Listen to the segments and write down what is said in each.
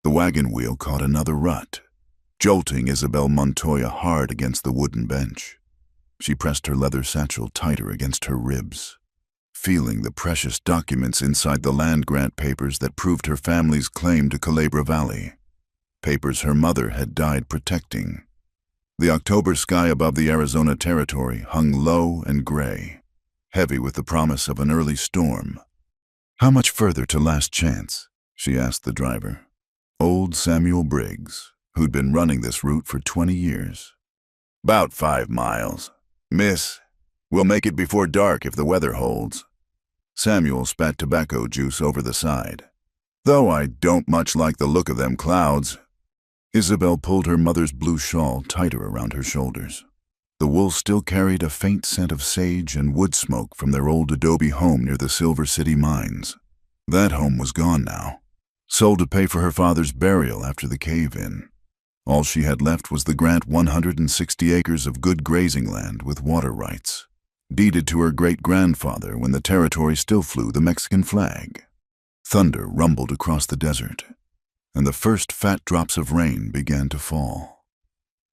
The wagon wheel caught another rut, jolting Isabel Montoya hard against the wooden bench. She pressed her leather satchel tighter against her ribs, feeling the precious documents inside the land grant papers that proved her family's claim to Culebra Valley, papers her mother had died protecting. The October sky above the Arizona Territory hung low and gray, heavy with the promise of an early storm. "How much further to Last Chance?" she asked the driver, old Samuel Briggs, who'd been running this route for 20 years. "About 5 miles. Miss, we'll make it before dark if the weather holds." Samuel spat tobacco juice over the side. "Though I don't much like the look of them clouds." Isabel pulled her mother's blue shawl tighter around her shoulders. The wool still carried a faint scent of sage and wood smoke from their old adobe home near the Silver City mines. That home was gone now, sold to pay for her father's burial after the cave-in. All she had left was the Grant 160 acres of good grazing land with water rights, deeded to her great-grandfather when the territory still flew the Mexican flag. Thunder rumbled across the desert, and the first fat drops of rain began to fall.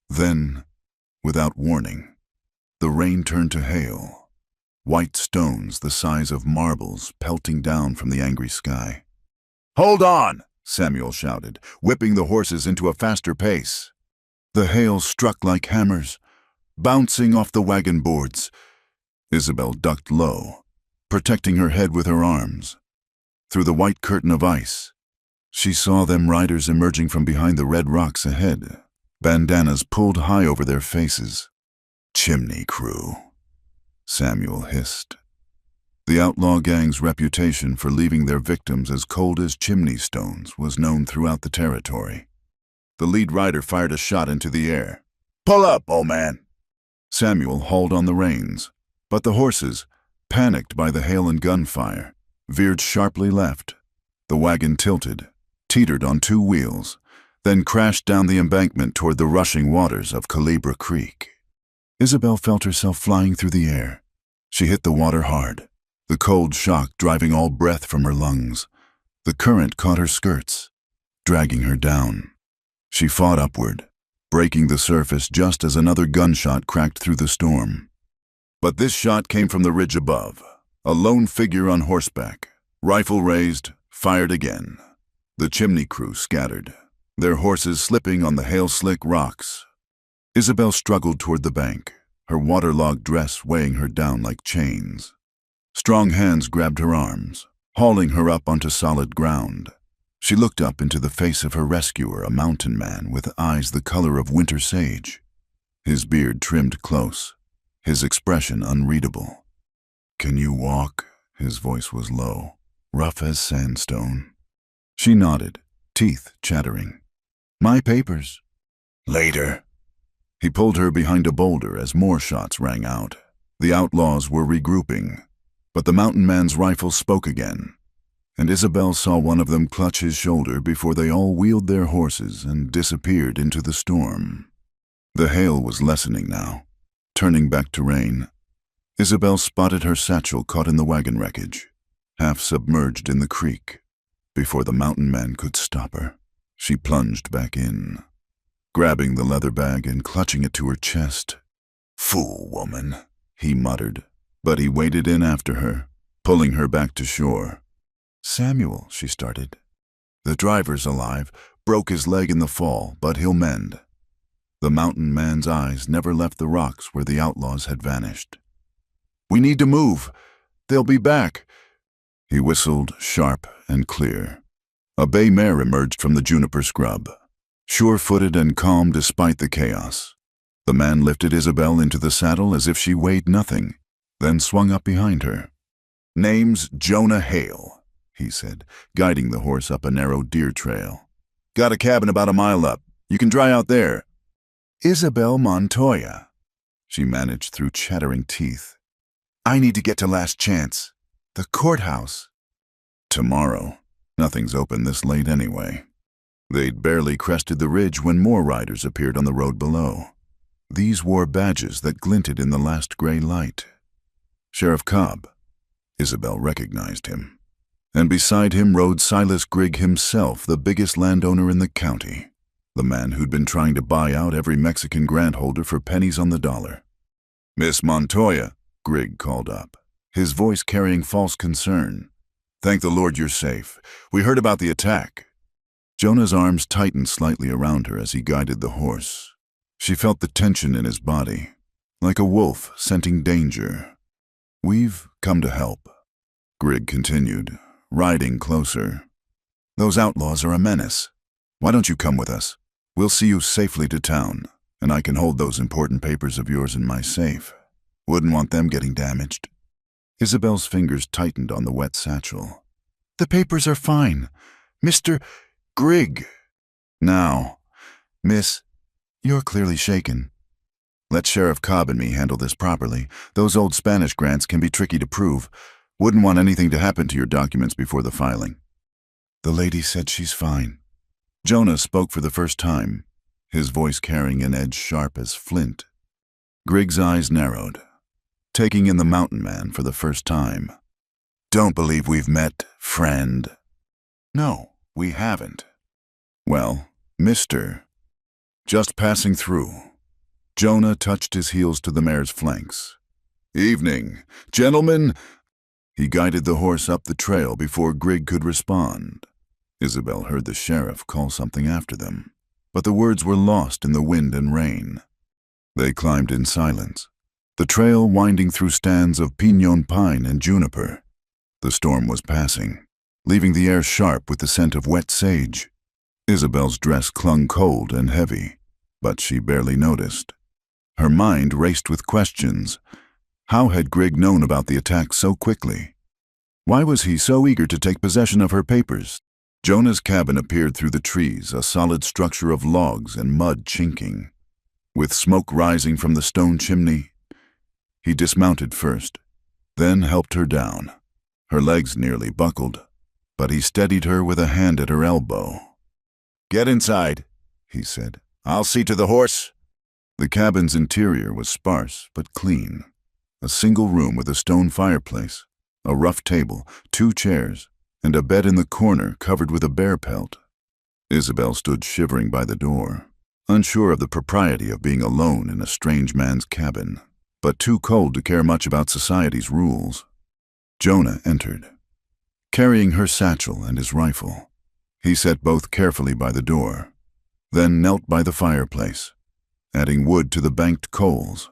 Then, without warning, the rain turned to hail, white stones the size of marbles pelting down from the angry sky. "Hold on!" Samuel shouted, whipping the horses into a faster pace. The hail struck like hammers, bouncing off the wagon boards. Isabel ducked low, protecting her head with her arms. Through the white curtain of ice, she saw them riders emerging from behind the red rocks ahead, bandanas pulled high over their faces. "Chimney crew," Samuel hissed. The outlaw gang's reputation for leaving their victims as cold as chimney stones was known throughout the territory. The lead rider fired a shot into the air. "Pull up, old man!" Samuel hauled on the reins, but the horses, panicked by the hail and gunfire, veered sharply left. The wagon tilted, teetered on 2 wheels, then crashed down the embankment toward the rushing waters of Culebra Creek. Isabel felt herself flying through the air. She hit the water hard, the cold shock driving all breath from her lungs. The current caught her skirts, dragging her down. She fought upward, breaking the surface just as another gunshot cracked through the storm. But this shot came from the ridge above. A lone figure on horseback, rifle raised, fired again. The chimney crew scattered, their horses slipping on the hail-slick rocks. Isabel struggled toward the bank, her waterlogged dress weighing her down like chains. Strong hands grabbed her arms, hauling her up onto solid ground. She looked up into the face of her rescuer, a mountain man with eyes the color of winter sage. His beard trimmed close, his expression unreadable. "Can you walk?" His voice was low, rough as sandstone. She nodded, teeth chattering. "My papers." "Later." He pulled her behind a boulder as more shots rang out. The outlaws were regrouping, but the mountain man's rifle spoke again, and Isabel saw one of them clutch his shoulder before they all wheeled their horses and disappeared into the storm. The hail was lessening now, turning back to rain. Isabel spotted her satchel caught in the wagon wreckage, half submerged in the creek. Before the mountain man could stop her, she plunged back in, grabbing the leather bag and clutching it to her chest. "Fool woman," he muttered, but he waded in after her, pulling her back to shore. "Samuel," she started. "The driver's alive, broke his leg in the fall, but he'll mend." The mountain man's eyes never left the rocks where the outlaws had vanished. "We need to move. They'll be back." He whistled, sharp and clear. A bay mare emerged from the juniper scrub, sure-footed and calm despite the chaos. The man lifted Isabel into the saddle as if she weighed nothing, then swung up behind her. "Name's Jonah Hale," he said, guiding the horse up a narrow deer trail. "Got a cabin about a mile up. You can dry out there." "Isabel Montoya," she managed through chattering teeth. "I need to get to Last Chance. The courthouse." "Tomorrow. Nothing's open this late anyway." They'd barely crested the ridge when more riders appeared on the road below. These wore badges that glinted in the last gray light. Sheriff Cobb. Isabel recognized him. And beside him rode Silas Grigg himself, the biggest landowner in the county, the man who'd been trying to buy out every Mexican grant holder for pennies on the dollar. "Miss Montoya," Grigg called up, his voice carrying false concern. "Thank the Lord you're safe. We heard about the attack." Jonah's arms tightened slightly around her as he guided the horse. She felt the tension in his body, like a wolf scenting danger. "We've come to help," Grigg continued, riding closer. "Those outlaws are a menace. Why don't you come with us? We'll see you safely to town, and I can hold those important papers of yours in my safe. Wouldn't want them getting damaged." Isabel's fingers tightened on the wet satchel. "The papers are fine, Mr. Grigg." "Now, Miss, you're clearly shaken. Let Sheriff Cobb and me handle this properly. Those old Spanish grants can be tricky to prove. Wouldn't want anything to happen to your documents before the filing." "The lady said she's fine." Jonah spoke for the first time, his voice carrying an edge sharp as flint. Grigg's eyes narrowed, taking in the mountain man for the first time. "Don't believe we've met, friend." "No, we haven't." "Well, Mr. Just passing through." Jonah touched his heels to the mare's flanks. "Evening, gentlemen." He guided the horse up the trail before Grigg could respond. Isabel heard the sheriff call something after them, but the words were lost in the wind and rain. They climbed in silence, the trail winding through stands of piñon pine and juniper. The storm was passing, leaving the air sharp with the scent of wet sage. Isabel's dress clung cold and heavy, but she barely noticed. Her mind raced with questions. How had Grigg known about the attack so quickly? Why was he so eager to take possession of her papers? Jonah's cabin appeared through the trees, a solid structure of logs and mud chinking. With smoke rising from the stone chimney, he dismounted first, then helped her down. Her legs nearly buckled, but he steadied her with a hand at her elbow. "Get inside," he said. "I'll see to the horse." The cabin's interior was sparse but clean. A single room with a stone fireplace, a rough table, 2 chairs, and a bed in the corner covered with a bear pelt. Isabel stood shivering by the door, unsure of the propriety of being alone in a strange man's cabin, but too cold to care much about society's rules. Jonah entered, carrying her satchel and his rifle. He set both carefully by the door, then knelt by the fireplace, adding wood to the banked coals.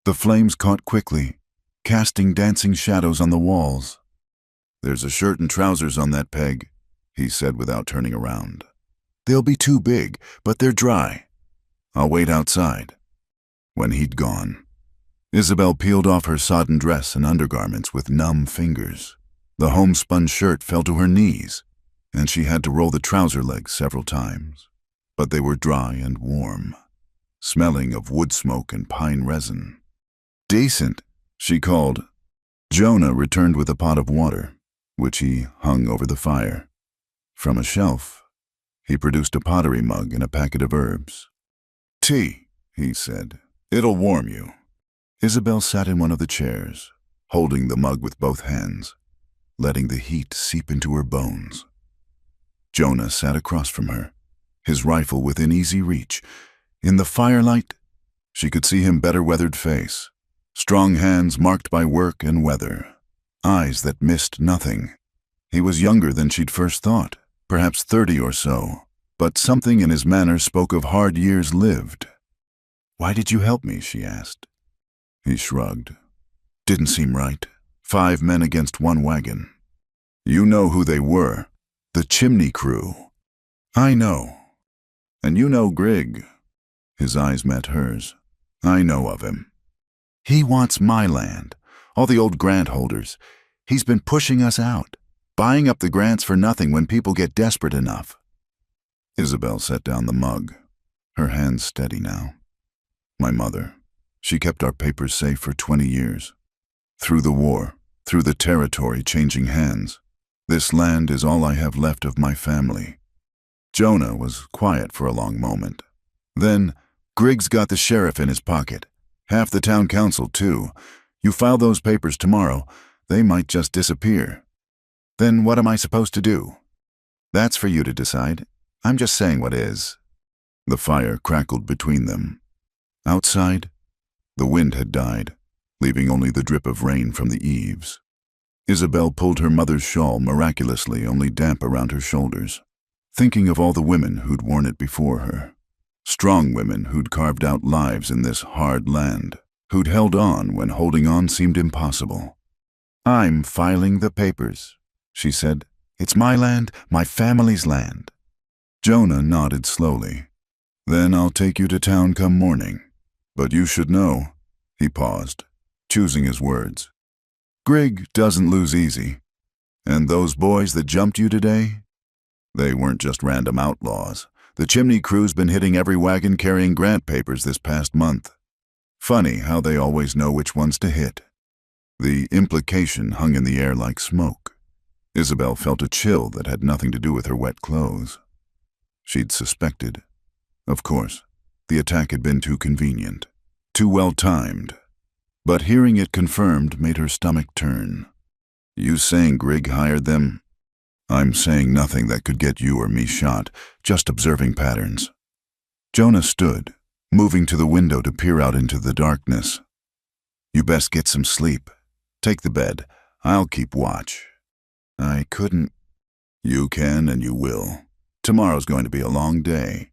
The flames caught quickly, casting dancing shadows on the walls. "There's a shirt and trousers on that peg," he said without turning around. "They'll be too big, but they're dry. I'll wait outside." When he'd gone, Isabel peeled off her sodden dress and undergarments with numb fingers. The homespun shirt fell to her knees, and she had to roll the trouser legs several times. But they were dry and warm, smelling of wood smoke and pine resin. "Decent," she called. Jonah returned with a pot of water, which he hung over the fire. From a shelf, he produced a pottery mug and a packet of herbs. "Tea," he said. "It'll warm you." Isabel sat in one of the chairs, holding the mug with both hands, letting the heat seep into her bones. Jonah sat across from her, his rifle within easy reach. In the firelight, she could see him better-weathered face, strong hands marked by work and weather, eyes that missed nothing. He was younger than she'd first thought, perhaps 30 or so, but something in his manner spoke of hard years lived. "Why did you help me?" she asked. He shrugged. "Didn't seem right. 5 men against 1 wagon. You know who they were. The chimney crew." "I know." "And you know Grigg." His eyes met hers. "I know of him. He wants my land, all the old grant holders. He's been pushing us out, buying up the grants for nothing when people get desperate enough." Isabel set down the mug, her hands steady now. "My mother. She kept our papers safe for 20 years. Through the war, through the territory changing hands, this land is all I have left of my family." Jonah was quiet for a long moment. Then, "Grigg's got the sheriff in his pocket. Half the town council, too. You file those papers tomorrow, they might just disappear." Then what am I supposed to do? That's for you to decide. I'm just saying what is. The fire crackled between them. Outside, the wind had died, leaving only the drip of rain from the eaves. Isabel pulled her mother's shawl miraculously only damp around her shoulders, thinking of all the women who'd worn it before her. Strong women who'd carved out lives in this hard land, who'd held on when holding on seemed impossible. I'm filing the papers, she said. It's my land, my family's land. Jonah nodded slowly. Then I'll take you to town come morning. But you should know, he paused, choosing his words. Grigg doesn't lose easy. And those boys that jumped you today? They weren't just random outlaws. The chimney crew's been hitting every wagon carrying grant papers this past month. Funny how they always know which ones to hit. The implication hung in the air like smoke. Isabel felt a chill that had nothing to do with her wet clothes. She'd suspected. Of course, the attack had been too convenient, too well timed. But hearing it confirmed made her stomach turn. You saying Grigg hired them? I'm saying nothing that could get you or me shot, just observing patterns. Jonah stood, moving to the window to peer out into the darkness. You best get some sleep. Take the bed. I'll keep watch. I couldn't. You can and you will. Tomorrow's going to be a long day.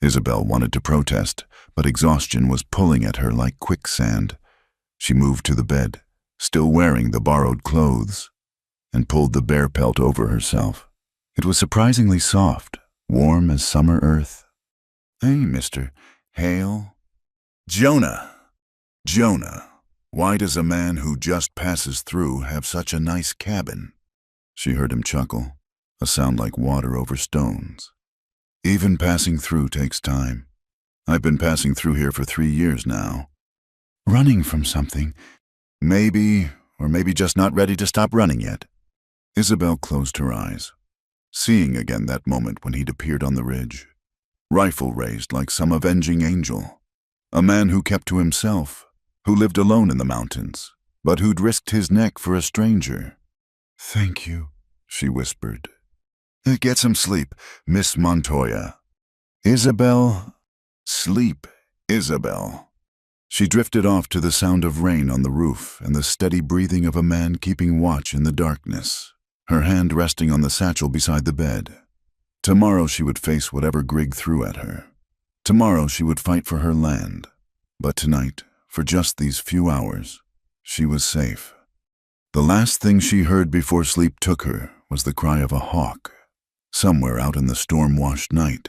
Isabel wanted to protest, but exhaustion was pulling at her like quicksand. She moved to the bed, still wearing the borrowed clothes, and pulled the bear pelt over herself. It was surprisingly soft, warm as summer earth. Hey, Mr. Hale. Jonah! Jonah, why does a man who just passes through have such a nice cabin? She heard him chuckle, a sound like water over stones. Even passing through takes time. I've been passing through here for 3 years now. Running from something. Maybe, or maybe just not ready to stop running yet. Isabel closed her eyes, seeing again that moment when he'd appeared on the ridge, rifle raised like some avenging angel. A man who kept to himself, who lived alone in the mountains, but who'd risked his neck for a stranger. Thank you, she whispered. Get some sleep, Miss Montoya. Isabel. Sleep, Isabel. She drifted off to the sound of rain on the roof and the steady breathing of a man keeping watch in the darkness, her hand resting on the satchel beside the bed. Tomorrow she would face whatever Grigg threw at her. Tomorrow she would fight for her land. But tonight, for just these few hours, she was safe. The last thing she heard before sleep took her was the cry of a hawk, somewhere out in the storm-washed night,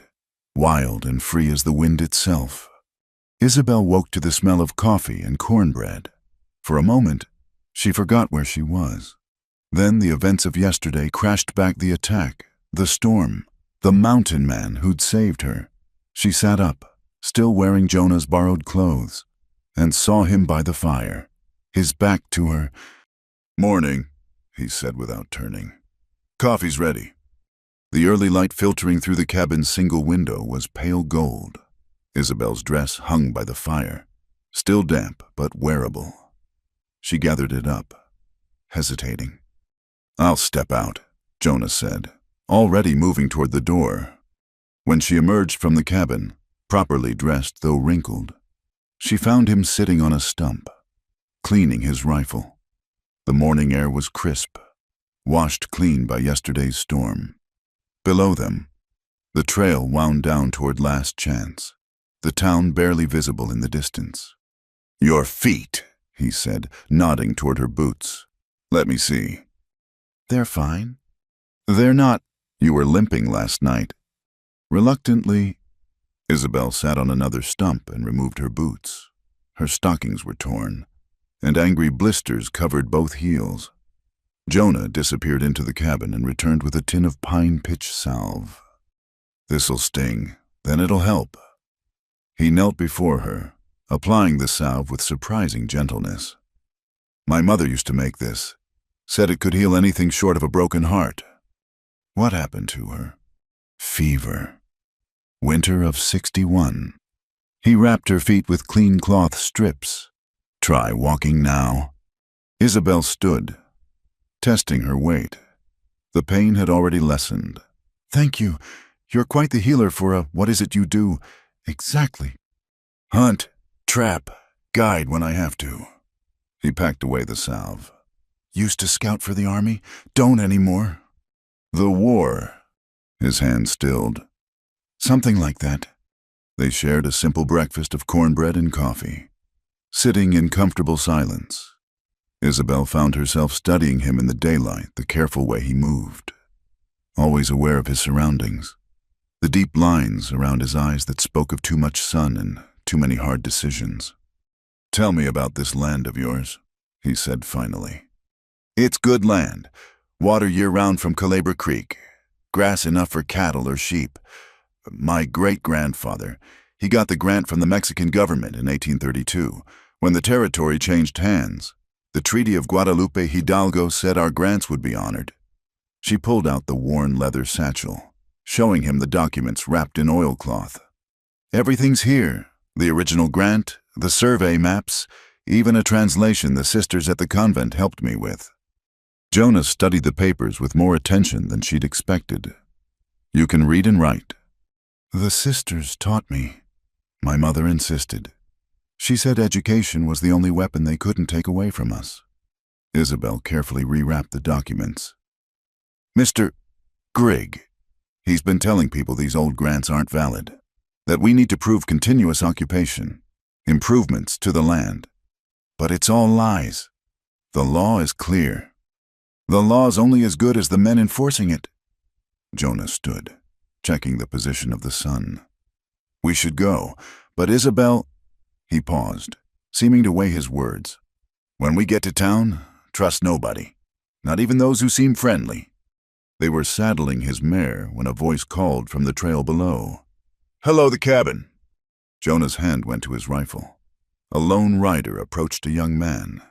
wild and free as the wind itself. Isabel woke to the smell of coffee and cornbread. For a moment, she forgot where she was. Then the events of yesterday crashed back the attack, the storm, the mountain man who'd saved her. She sat up, still wearing Jonah's borrowed clothes, and saw him by the fire, his back to her. Morning, he said without turning. Coffee's ready. The early light filtering through the cabin's single window was pale gold. Isabel's dress hung by the fire, still damp but wearable. She gathered it up, hesitating. I'll step out, Jonah said, already moving toward the door. When she emerged from the cabin, properly dressed though wrinkled, she found him sitting on a stump, cleaning his rifle. The morning air was crisp, washed clean by yesterday's storm. Below them, the trail wound down toward Last Chance, the town barely visible in the distance. Your feet, he said, nodding toward her boots. Let me see. They're fine. They're not. You were limping last night. Reluctantly, Isabel sat on another stump and removed her boots. Her stockings were torn, and angry blisters covered both heels. Jonah disappeared into the cabin and returned with a tin of pine pitch salve. This'll sting, then it'll help. He knelt before her, applying the salve with surprising gentleness. My mother used to make this, said it could heal anything short of a broken heart. What happened to her? Fever. Winter of '61. He wrapped her feet with clean cloth strips. Try walking now. Isabel stood, testing her weight. The pain had already lessened. "Thank you. You're quite the healer for a what is it you do exactly?" "Hunt, trap, guide when I have to." He packed away the salve. "Used to scout for the army? Don't anymore." "The war." His hand stilled. "Something like that." They shared a simple breakfast of cornbread and coffee, sitting in comfortable silence. Isabel found herself studying him in the daylight, the careful way he moved, always aware of his surroundings, the deep lines around his eyes that spoke of too much sun and too many hard decisions. "Tell me about this land of yours," he said finally. "It's good land, water year-round from Culebra Creek, grass enough for cattle or sheep. My great-grandfather, he got the grant from the Mexican government in 1832, when the territory changed hands. The Treaty of Guadalupe Hidalgo said our grants would be honored." She pulled out the worn leather satchel, showing him the documents wrapped in oilcloth. "Everything's here, the original grant, the survey maps, even a translation the sisters at the convent helped me with." Jonah studied the papers with more attention than she'd expected. "You can read and write." "The sisters taught me. My mother insisted. She said education was the only weapon they couldn't take away from us." Isabel carefully rewrapped the documents. "Mr. Grigg, he's been telling people these old grants aren't valid, that we need to prove continuous occupation, improvements to the land. But it's all lies. The law is clear. The law's only as good as the men enforcing it." Jonah stood, checking the position of the sun. "We should go, but Isabel—" He paused, seeming to weigh his words. "When we get to town, trust nobody, not even those who seem friendly." They were saddling his mare when a voice called from the trail below. "Hello, the cabin." Jonah's hand went to his rifle. A lone rider approached a young man,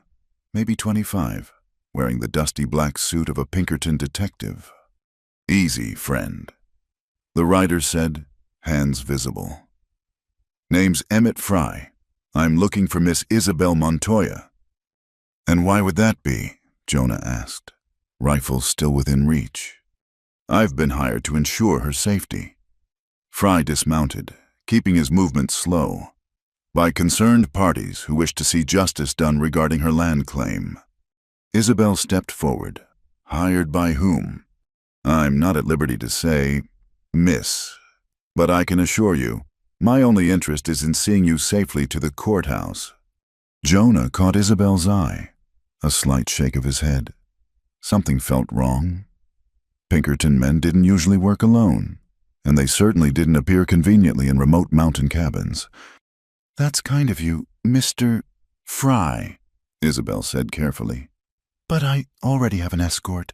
maybe 25, wearing the dusty black suit of a Pinkerton detective. "Easy, friend," the rider said, hands visible. "Name's Emmett Fry. I'm looking for Miss Isabel Montoya." "And why would that be?" Jonah asked, rifle still within reach. "I've been hired to ensure her safety." Fry dismounted, keeping his movements slow, "by concerned parties who wish to see justice done regarding her land claim." Isabel stepped forward. "Hired by whom?" "I'm not at liberty to say, Miss, but I can assure you, my only interest is in seeing you safely to the courthouse." Jonah caught Isabel's eye, a slight shake of his head. Something felt wrong. Pinkerton men didn't usually work alone, and they certainly didn't appear conveniently in remote mountain cabins. "That's kind of you, Mr. Fry," Isabel said carefully. "But I already have an escort."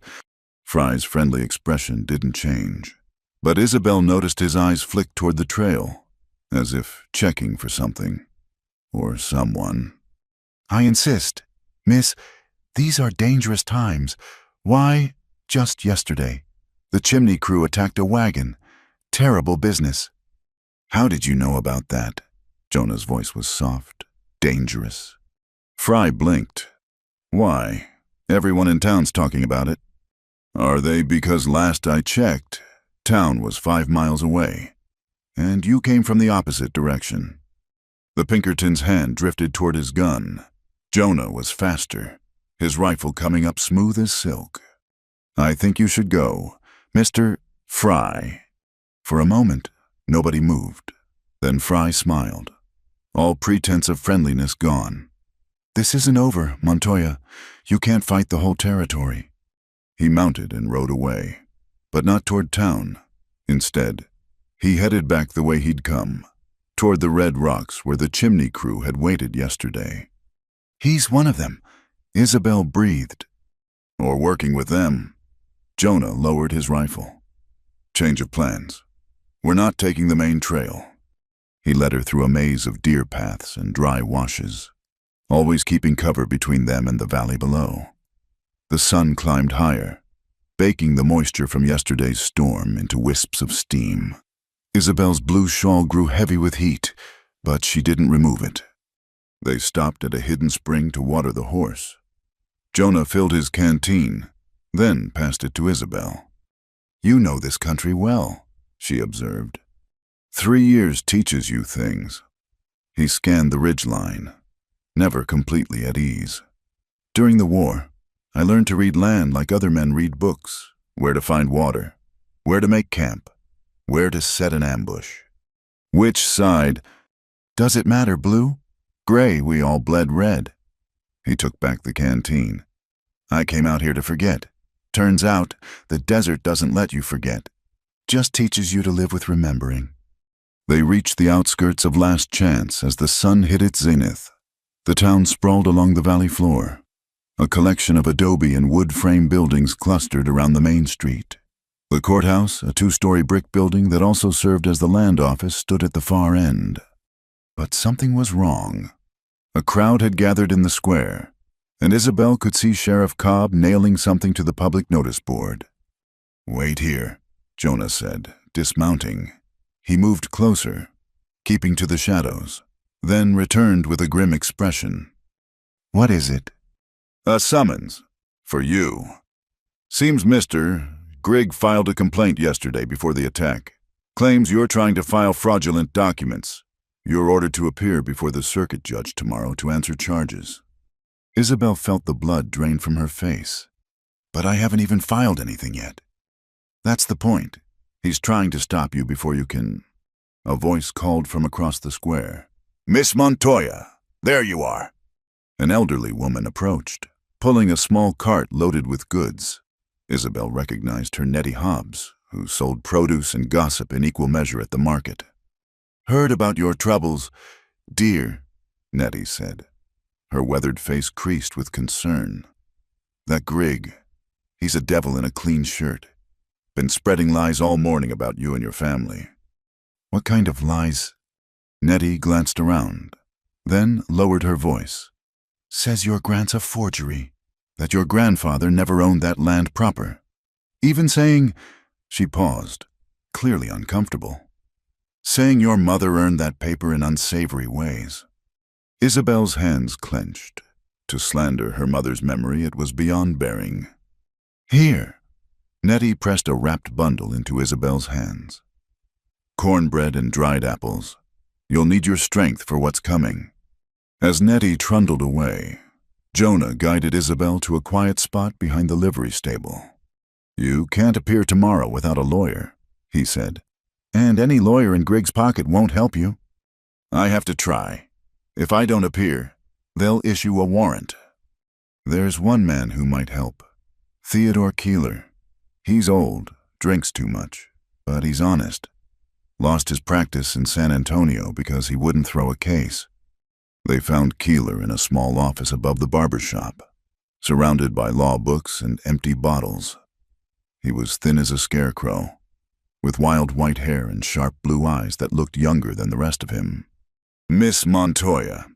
Fry's friendly expression didn't change, but Isabel noticed his eyes flick toward the trail, as if checking for something, or someone. "I insist. Miss, these are dangerous times. Why, just yesterday, the chimney crew attacked a wagon. Terrible business." "How did you know about that?" Jonah's voice was soft. "Dangerous." Fry blinked. "Why, everyone in town's talking about it." "Are they? Because last I checked, town was 5 miles away, and you came from the opposite direction." The Pinkerton's hand drifted toward his gun. Jonah was faster, his rifle coming up smooth as silk. "I think you should go, Mr. Fry." For a moment, nobody moved. Then Fry smiled, all pretense of friendliness gone. "This isn't over, Montoya. You can't fight the whole territory." He mounted and rode away, but not toward town. Instead, he headed back the way he'd come, toward the red rocks where the chimney crew had waited yesterday. "He's one of them," Isabel breathed. "Or working with them." Jonah lowered his rifle. "Change of plans. We're not taking the main trail." He led her through a maze of deer paths and dry washes, always keeping cover between them and the valley below. The sun climbed higher, baking the moisture from yesterday's storm into wisps of steam. Isabel's blue shawl grew heavy with heat, but she didn't remove it. They stopped at a hidden spring to water the horse. Jonah filled his canteen, then passed it to Isabel. "You know this country well," she observed. 3 years teaches you things." He scanned the ridgeline, never completely at ease. "During the war, I learned to read land like other men read books, where to find water, where to make camp, where to set an ambush. Which side? Does it matter, blue? Gray, we all bled red." He took back the canteen. "I came out here to forget. Turns out, the desert doesn't let you forget. Just teaches you to live with remembering." They reached the outskirts of Last Chance as the sun hit its zenith. The town sprawled along the valley floor. A collection of adobe and wood frame buildings clustered around the main street. The courthouse, a 2-story brick building that also served as the land office, stood at the far end. But something was wrong. A crowd had gathered in the square, and Isabel could see Sheriff Cobb nailing something to the public notice board. "Wait here," Jonah said, dismounting. He moved closer, keeping to the shadows, then returned with a grim expression. "What is it?" "A summons. For you. Seems Mr. Grigg filed a complaint yesterday before the attack. Claims you're trying to file fraudulent documents. You're ordered to appear before the circuit judge tomorrow to answer charges." Isabel felt the blood drain from her face. "But I haven't even filed anything yet." "That's the point. He's trying to stop you before you can—" A voice called from across the square. "Miss Montoya, there you are." An elderly woman approached, pulling a small cart loaded with goods. Isabel recognized her Nettie Hobbs, who sold produce and gossip in equal measure at the market. "Heard about your troubles, dear," Nettie said. Her weathered face creased with concern. "That Grigg, he's a devil in a clean shirt. Been spreading lies all morning about you and your family." "What kind of lies?" Nettie glanced around, then lowered her voice. "Says your grant's a forgery, that your grandfather never owned that land proper. Even saying—" She paused, clearly uncomfortable. "Saying your mother earned that paper in unsavory ways." Isabel's hands clenched. To slander her mother's memory, it was beyond bearing. "Here." Nettie pressed a wrapped bundle into Isabel's hands. "Cornbread and dried apples. You'll need your strength for what's coming." As Nettie trundled away, Jonah guided Isabel to a quiet spot behind the livery stable. "You can't appear tomorrow without a lawyer," he said. "And any lawyer in Grigg's pocket won't help you." "I have to try. If I don't appear, they'll issue a warrant." "There's one man who might help. Theodore Keeler. He's old, drinks too much, but he's honest. Lost his practice in San Antonio because he wouldn't throw a case." They found Keeler in a small office above the barber shop, surrounded by law books and empty bottles. He was thin as a scarecrow, with wild white hair and sharp blue eyes that looked younger than the rest of him. "Miss Montoya,"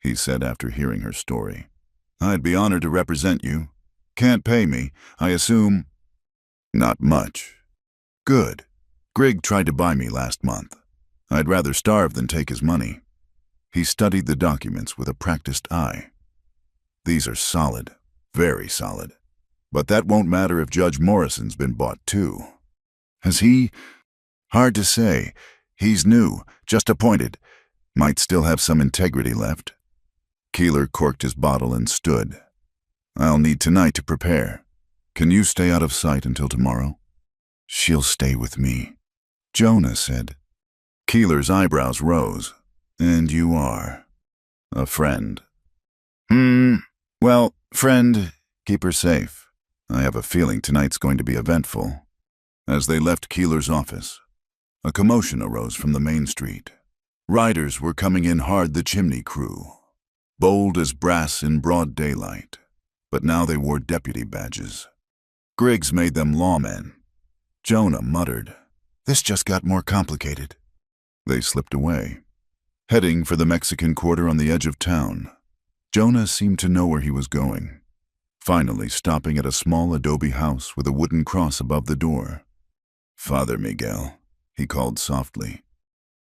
he said after hearing her story. "I'd be honored to represent you. Can't pay me, I assume." "Not much." "Good. Grigg tried to buy me last month. I'd rather starve than take his money." He studied the documents with a practiced eye. "These are solid, very solid. But that won't matter if Judge Morrison's been bought too." "Has he?" "Hard to say. He's new, just appointed. Might still have some integrity left." Keeler corked his bottle and stood. "I'll need tonight to prepare. Can you stay out of sight until tomorrow?" "She'll stay with me," Jonah said. Keeler's eyebrows rose. "And you are a friend?" Well, friend, keep her safe. I have a feeling tonight's going to be eventful." As they left Keeler's office, a commotion arose from the main street. Riders were coming in hard the chimney crew, bold as brass in broad daylight, but now they wore deputy badges. Griggs made them lawmen. Jonah muttered, "This just got more complicated." They slipped away, heading for the Mexican quarter on the edge of town. Jonah seemed to know where he was going, finally stopping at a small adobe house with a wooden cross above the door. "Father Miguel," he called softly.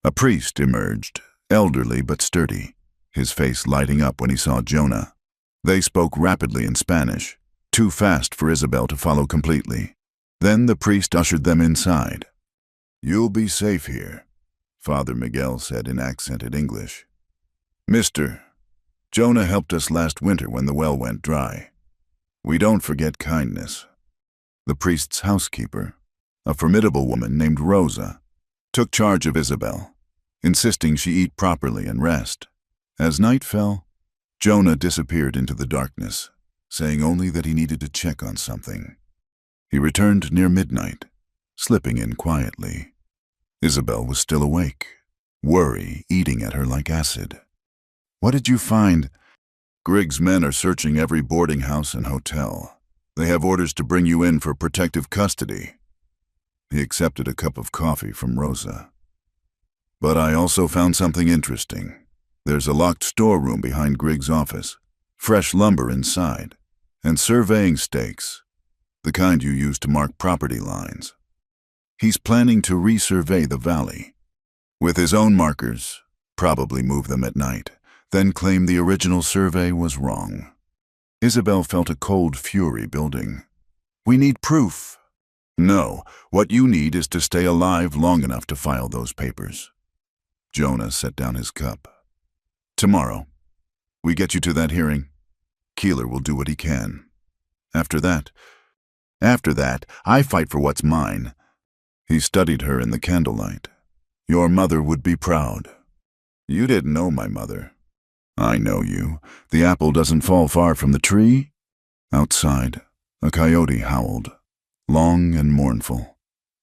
A priest emerged, elderly but sturdy, his face lighting up when he saw Jonah. They spoke rapidly in Spanish. too fast for Isabel to follow completely. Then the priest ushered them inside. "You'll be safe here," Father Miguel said in accented English. "Mister, Jonah helped us last winter when the well went dry. We don't forget kindness." The priest's housekeeper, a formidable woman named Rosa, took charge of Isabel, insisting she eat properly and rest. As night fell, Jonah disappeared into the darkness, saying only that he needed to check on something. He returned near midnight, slipping in quietly. Isabel was still awake, worry eating at her like acid. "What did you find?" "Griggs' men are searching every boarding house and hotel. They have orders to bring you in for protective custody." He accepted a cup of coffee from Rosa. "But I also found something interesting. There's a locked storeroom behind Griggs' office, fresh lumber inside, and surveying stakes, the kind you use to mark property lines. He's planning to resurvey the valley. With his own markers, probably move them at night, then claim the original survey was wrong." Isabel felt a cold fury building. "We need proof." "No, what you need is to stay alive long enough to file those papers." Jonah set down his cup. "Tomorrow, we get you to that hearing. Keeler will do what he can. After that, I fight for what's mine." He studied her in the candlelight. "Your mother would be proud." "You didn't know my mother." "I know you. The apple doesn't fall far from the tree." Outside, a coyote howled, long and mournful.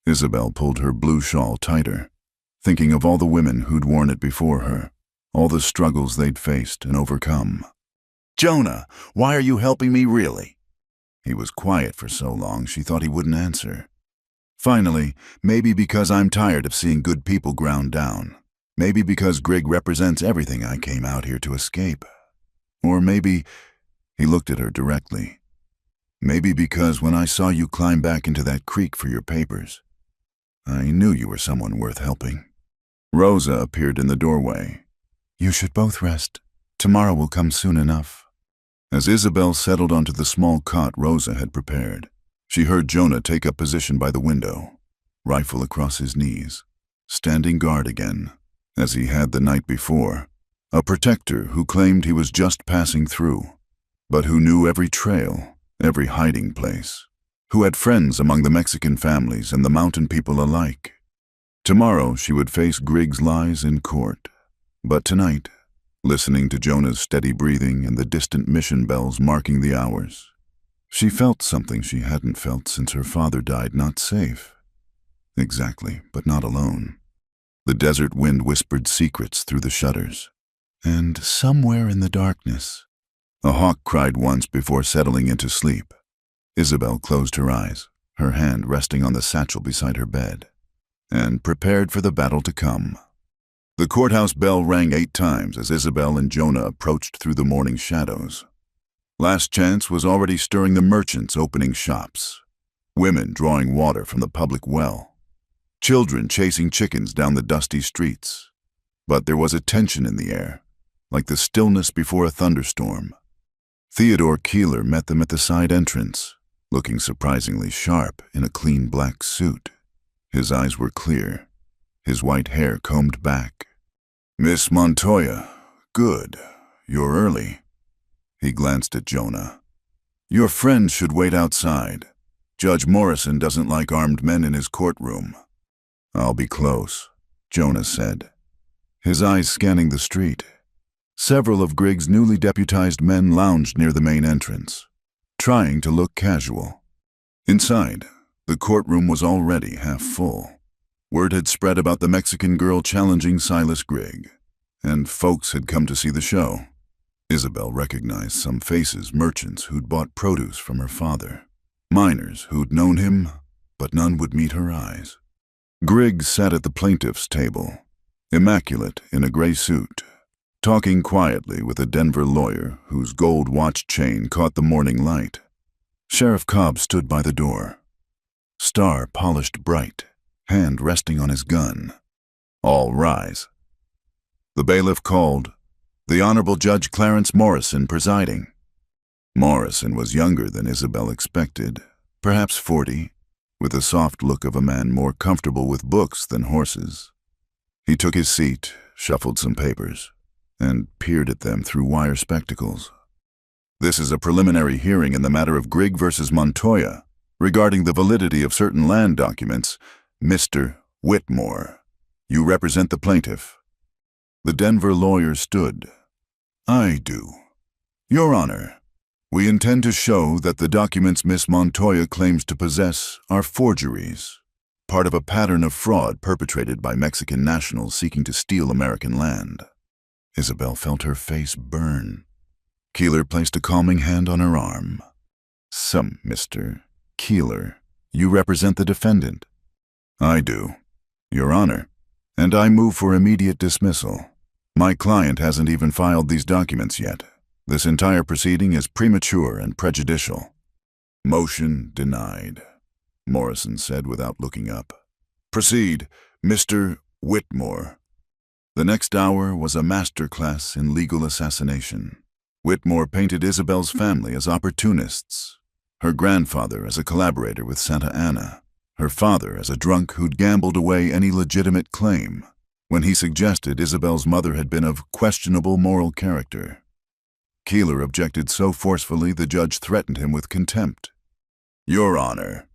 Isabel pulled her blue shawl tighter, thinking of all the women who'd worn it before her, all the struggles they'd faced and overcome. "Jonah, why are you helping me really?" He was quiet for so long she thought he wouldn't answer. "Finally, maybe because I'm tired of seeing good people ground down. Maybe because Grigg represents everything I came out here to escape. Or maybe," he looked at her directly, "maybe because when I saw you climb back into that creek for your papers, I knew you were someone worth helping." Rosa appeared in the doorway. "You should both rest. Tomorrow will come soon enough." As Isabel settled onto the small cot Rosa had prepared, she heard Jonah take up position by the window, rifle across his knees, standing guard again, as he had the night before, a protector who claimed he was just passing through, but who knew every trail, every hiding place, who had friends among the Mexican families and the mountain people alike. Tomorrow she would face Griggs' lies in court, but tonight, listening to Jonah's steady breathing and the distant mission bells marking the hours, she felt something she hadn't felt since her father died. Not safe. Exactly, but not alone. The desert wind whispered secrets through the shutters. And somewhere in the darkness, a hawk cried once before settling into sleep. Isabel closed her eyes, her hand resting on the satchel beside her bed, and prepared for the battle to come. The courthouse bell rang 8 times as Isabel and Jonah approached through the morning shadows. Last Chance was already stirring the merchants opening shops, women drawing water from the public well, children chasing chickens down the dusty streets. But there was a tension in the air, like the stillness before a thunderstorm. Theodore Keeler met them at the side entrance, looking surprisingly sharp in a clean black suit. His eyes were clear, his white hair combed back. "Miss Montoya, good. You're early." He glanced at Jonah. "Your friend should wait outside. Judge Morrison doesn't like armed men in his courtroom." "I'll be close," Jonah said, his eyes scanning the street. Several of Griggs' newly deputized men lounged near the main entrance, trying to look casual. Inside, the courtroom was already half full. Word had spread about the Mexican girl challenging Silas Grigg, and folks had come to see the show. Isabel recognized some faces, merchants who'd bought produce from her father, miners who'd known him, but none would meet her eyes. Grigg sat at the plaintiff's table, immaculate in a gray suit, talking quietly with a Denver lawyer whose gold watch chain caught the morning light. Sheriff Cobb stood by the door, star polished bright, hand resting on his gun. "All rise." The bailiff called, the Honorable Judge Clarence Morrison presiding. Morrison was younger than Isabel expected, perhaps 40, with the soft look of a man more comfortable with books than horses. He took his seat, shuffled some papers, and peered at them through wire spectacles. "This is a preliminary hearing in the matter of Grigg versus Montoya, regarding the validity of certain land documents. Mr. Whitmore, you represent the plaintiff." The Denver lawyer stood. "I do. Your Honor, we intend to show that the documents Miss Montoya claims to possess are forgeries, part of a pattern of fraud perpetrated by Mexican nationals seeking to steal American land." Isabel felt her face burn. Keeler placed a calming hand on her arm. "Mr. Keeler, you represent the defendant." "I do, Your Honor, and I move for immediate dismissal. My client hasn't even filed these documents yet. This entire proceeding is premature and prejudicial." "Motion denied," Morrison said without looking up. "Proceed, Mr. Whitmore." The next hour was a master class in legal assassination. Whitmore painted Isabel's family as opportunists, her grandfather as a collaborator with Santa Anna, her father as a drunk who'd gambled away any legitimate claim, when he suggested Isabel's mother had been of questionable moral character. Keeler objected so forcefully the judge threatened him with contempt. "Your Honor,"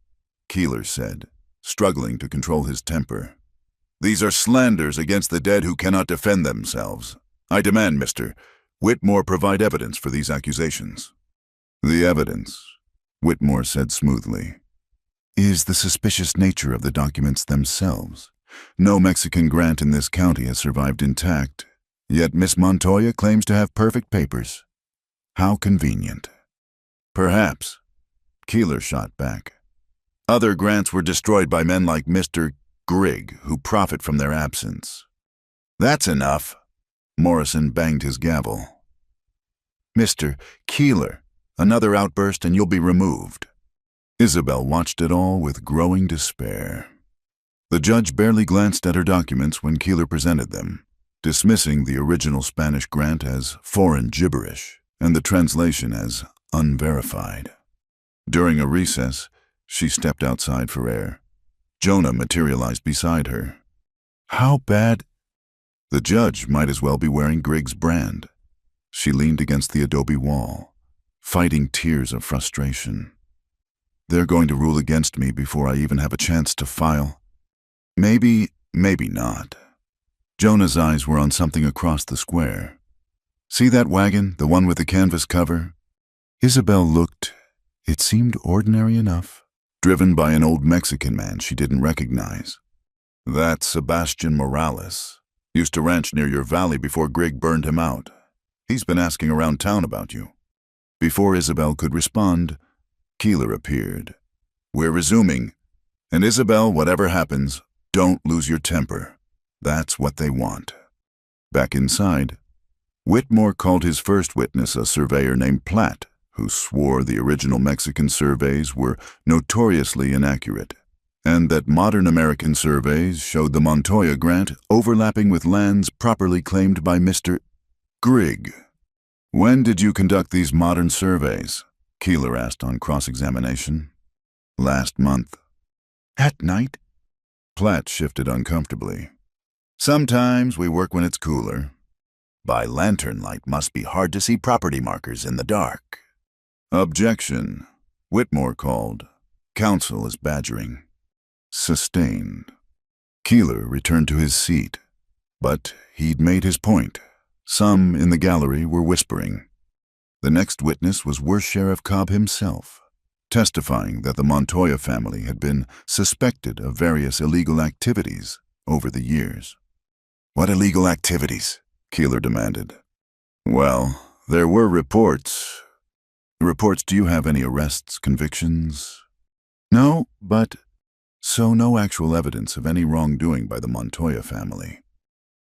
Keeler said, struggling to control his temper, "these are slanders against the dead who cannot defend themselves. I demand, Mr. Whitmore, provide evidence for these accusations." "The evidence," Whitmore said smoothly, "is the suspicious nature of the documents themselves. No Mexican grant in this county has survived intact, yet Miss Montoya claims to have perfect papers. How convenient." "Perhaps," Keeler shot back. "Other grants were destroyed by men like Mr. Grigg, who profit from their absence." "That's enough." Morrison banged his gavel. "Mr. Keeler, another outburst and you'll be removed." Isabel watched it all with growing despair. The judge barely glanced at her documents when Keeler presented them, dismissing the original Spanish grant as foreign gibberish and the translation as unverified. During a recess, she stepped outside for air. Jonah materialized beside her. "How bad?" The judge might as well be wearing Grigg's brand. She leaned against the adobe wall, fighting tears of frustration. "They're going to rule against me before I even have a chance to file." Maybe not. Jonah's eyes were on something across the square. "See that wagon, the one with the canvas cover?" Isabel looked. It seemed ordinary enough, driven by an old Mexican man she didn't recognize. "That's Sebastian Morales. Used to ranch near your valley before Grigg burned him out. He's been asking around town about you." Before Isabel could respond, Keeler appeared. "We're resuming. And Isabel, whatever happens, don't lose your temper. That's what they want." Back inside, Whitmore called his first witness a surveyor named Platt, who swore the original Mexican surveys were notoriously inaccurate, and that modern American surveys showed the Montoya grant overlapping with lands properly claimed by Mr. Grigg. "When did you conduct these modern surveys?" Keeler asked on cross-examination. "Last month." "At night?" Platt shifted uncomfortably. "Sometimes we work when it's cooler. By lantern light must be hard to see property markers in the dark." "Objection," Whitmore called. "Counsel is badgering." Sustained. Keeler returned to his seat, but he'd made his point. Some in the gallery were whispering. The next witness was Worst Sheriff Cobb himself, testifying that the Montoya family had been suspected of various illegal activities over the years. "What illegal activities?" Keeler demanded. "Well, there were reports. Reports, do you have any arrests, convictions?" "No, but..." "So no actual evidence of any wrongdoing by the Montoya family."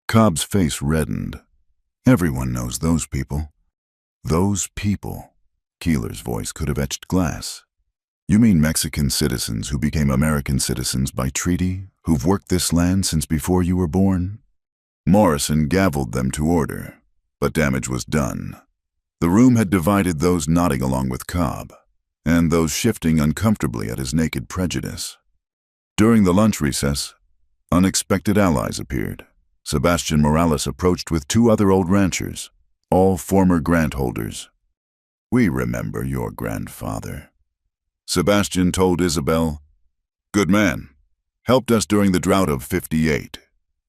Cobb's face reddened. "Everyone knows those people." "Those people," Keeler's voice could have etched glass. "You mean Mexican citizens who became American citizens by treaty, who've worked this land since before you were born?" Morrison gavelled them to order, but damage was done. The room had divided those nodding along with Cobb, and those shifting uncomfortably at his naked prejudice. During the lunch recess, unexpected allies appeared. Sebastian Morales approached with two other old ranchers, all former grant holders. "We remember your grandfather," Sebastian told Isabel. "Good man. Helped us during the drought of '58.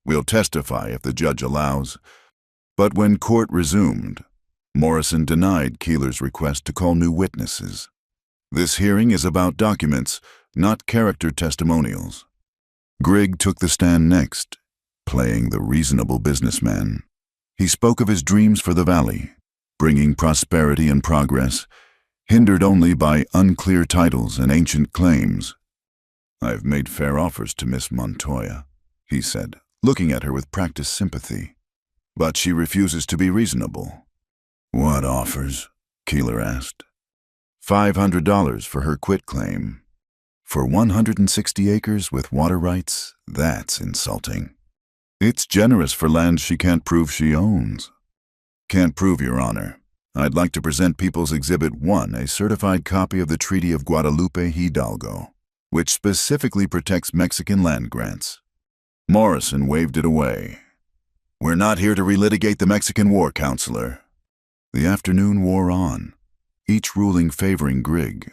We'll testify if the judge allows." But when court resumed, Morrison denied Keeler's request to call new witnesses. "This hearing is about documents, not character testimonials." Grigg took the stand next, playing the reasonable businessman. He spoke of his dreams for the valley, bringing prosperity and progress, hindered only by unclear titles and ancient claims. "I've made fair offers to Miss Montoya," he said, looking at her with practiced sympathy. "But she refuses to be reasonable." "What offers?" Keeler asked. $500 for her quitclaim. For 160 acres with water rights, that's insulting. It's generous for land she can't prove she owns. "Can't prove, Your Honor. I'd like to present People's Exhibit 1, a certified copy of the Treaty of Guadalupe Hidalgo, which specifically protects Mexican land grants." Morrison waved it away. "We're not here to relitigate the Mexican War, Counselor." The afternoon wore on, each ruling favoring Grigg.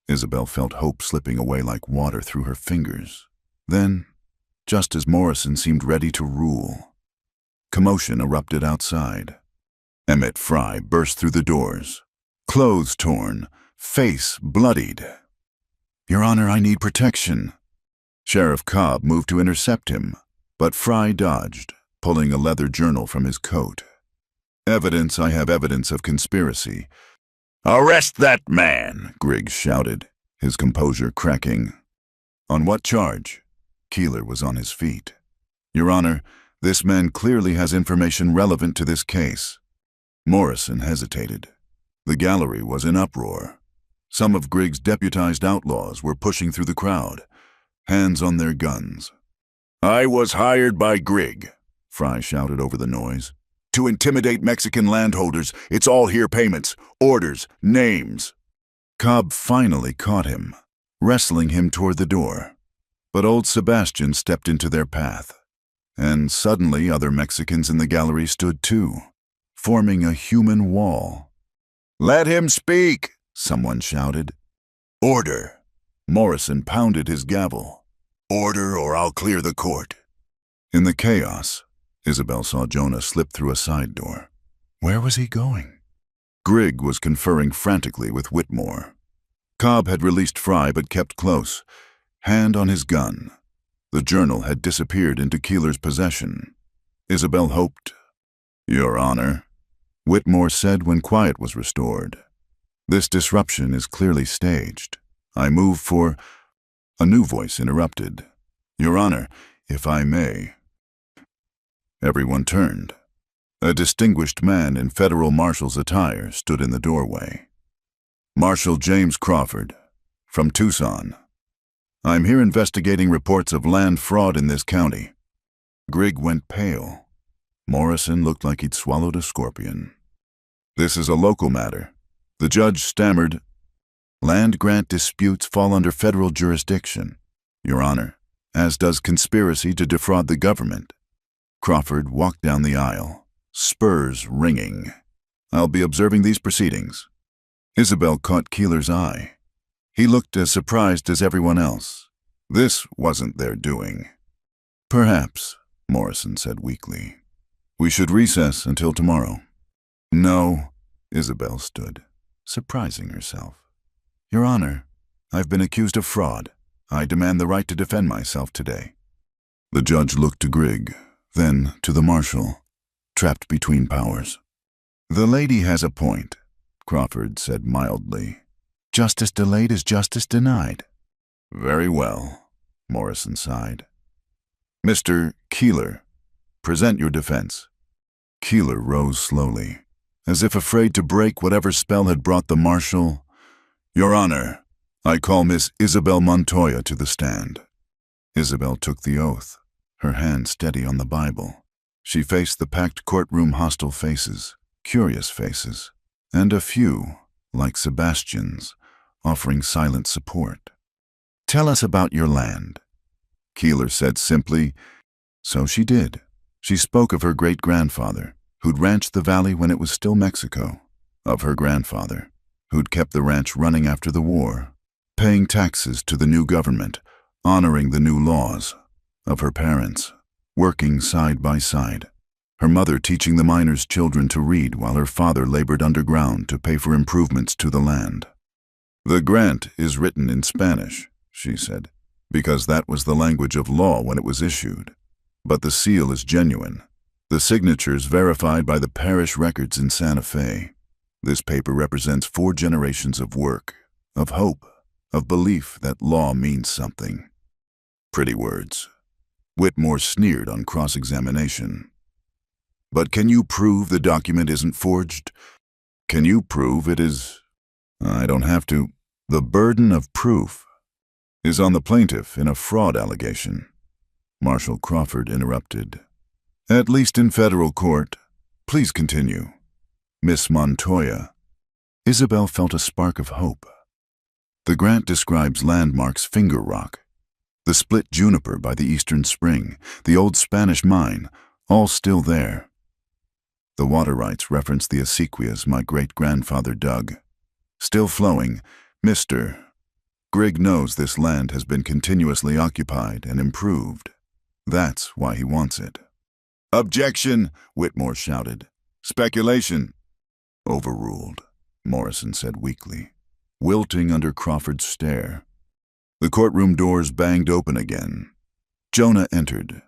Isabel felt hope slipping away like water through her fingers. Then, just as Morrison seemed ready to rule, commotion erupted outside. Emmett Fry burst through the doors, clothes torn, face bloodied. "Your Honor, I need protection." Sheriff Cobb moved to intercept him, but Fry dodged, pulling a leather journal from his coat. "Evidence, I have evidence of conspiracy." "Arrest that man!" Grigg shouted, his composure cracking. "On what charge?" Keeler was on his feet. "Your Honor, this man clearly has information relevant to this case." Morrison hesitated. The gallery was in uproar. Some of Grigg's deputized outlaws were pushing through the crowd, hands on their guns. "I was hired by Grigg," Fry shouted over the noise. "To intimidate Mexican landholders. It's all here payments, orders, names." Cobb finally caught him, wrestling him toward the door. But old Sebastian stepped into their path, and suddenly other Mexicans in the gallery stood too, forming a human wall. "Let him speak," someone shouted. "Order." Morrison pounded his gavel. "Order or I'll clear the court." In the chaos, Isabel saw Jonah slip through a side door. Where was he going? Grigg was conferring frantically with Whitmore. Cobb had released Fry but kept close, hand on his gun. The journal had disappeared into Keeler's possession. Isabel hoped. "Your Honor," Whitmore said when quiet was restored, "this disruption is clearly staged. I move for—" A new voice interrupted. "Your Honor, if I may." Everyone turned. A distinguished man in federal marshal's attire stood in the doorway. "Marshal James Crawford, from Tucson. I'm here investigating reports of land fraud in this county." Grigg went pale. Morrison looked like he'd swallowed a scorpion. "This is a local matter." The judge stammered. "Land grant disputes fall under federal jurisdiction, Your Honor, as does conspiracy to defraud the government." Crawford walked down the aisle, spurs ringing. "I'll be observing these proceedings." Isabel caught Keeler's eye. He looked as surprised as everyone else. This wasn't their doing. "Perhaps," Morrison said weakly. "We should recess until tomorrow." "No," Isabel stood, surprising herself. "Your Honor, I've been accused of fraud. I demand the right to defend myself today." The judge looked to Grigg, then to the marshal, trapped between powers. "The lady has a point," Crawford said mildly. "Justice delayed is justice denied." "Very well," Morrison sighed. "Mr. Keeler, present your defense." Keeler rose slowly, as if afraid to break whatever spell had brought the marshal. "Your Honor, I call Miss Isabel Montoya to the stand." Isabel took the oath, her hand steady on the Bible. She faced the packed courtroom hostile faces, curious faces, and a few, like Sebastian's, offering silent support. "Tell us about your land." Keeler said simply, so she did. She spoke of her great-grandfather, who'd ranched the valley when it was still Mexico, of her grandfather, who'd kept the ranch running after the war, paying taxes to the new government, honoring the new laws, of her parents, working side by side, her mother teaching the miners' children to read while her father labored underground to pay for improvements to the land. "The grant is written in Spanish," she said, "because that was the language of law when it was issued. But the seal is genuine. The signatures verified by the parish records in Santa Fe. This paper represents 4 generations of work, of hope, of belief that law means something." Pretty words. Whitmore sneered on cross-examination. "But can you prove the document isn't forged? Can you prove it is—" "I don't have to. The burden of proof is on the plaintiff in a fraud allegation," Marshal Crawford interrupted. "At least in federal court. Please continue. Miss Montoya." Isabel felt a spark of hope. "The grant describes landmarks Finger Rock, the split juniper by the Eastern Spring, the old Spanish mine, all still there. The water rights reference the acequias my great-grandfather dug. Still flowing. Mr. Grigg knows this land has been continuously occupied and improved. That's why he wants it." "Objection!" Whitmore shouted. "Speculation!" "Overruled," Morrison said weakly, wilting under Crawford's stare. The courtroom doors banged open again. Jonah entered,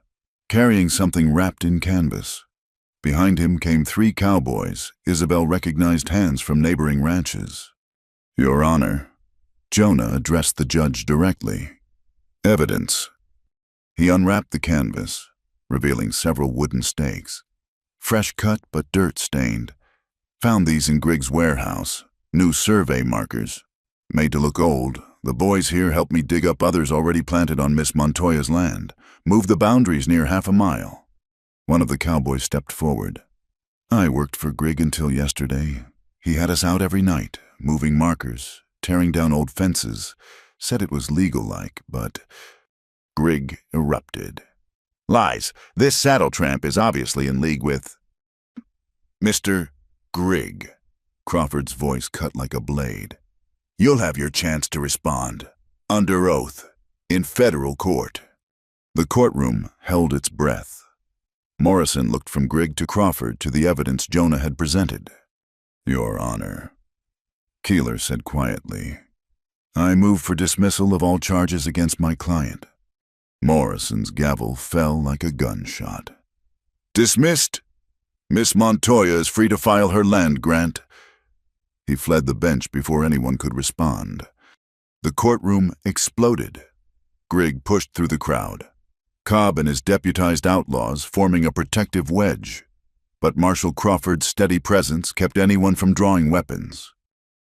carrying something wrapped in canvas. Behind him came 3 cowboys. Isabel recognized hands from neighboring ranches. "Your Honor," Jonah addressed the judge directly. "Evidence." He unwrapped the canvas, revealing several wooden stakes. Fresh cut but dirt-stained. "Found these in Grigg's warehouse. New survey markers. Made to look old. The boys here helped me dig up others already planted on Miss Montoya's land. Moved the boundaries near half a mile." One of the cowboys stepped forward. "I worked for Grigg until yesterday. He had us out every night, moving markers, tearing down old fences. Said it was legal-like, but—" Grigg erupted. "Lies. This saddle tramp is obviously in league with—" "Mr. Grigg," Crawford's voice cut like a blade. "You'll have your chance to respond, under oath, in federal court." The courtroom held its breath. Morrison looked from Grigg to Crawford to the evidence Jonah had presented. "Your Honor," Keeler said quietly, "I move for dismissal of all charges against my client." Morrison's gavel fell like a gunshot. "Dismissed. Miss Montoya is free to file her land grant." He fled the bench before anyone could respond. The courtroom exploded. Grigg pushed through the crowd, Cobb and his deputized outlaws forming a protective wedge. But Marshal Crawford's steady presence kept anyone from drawing weapons.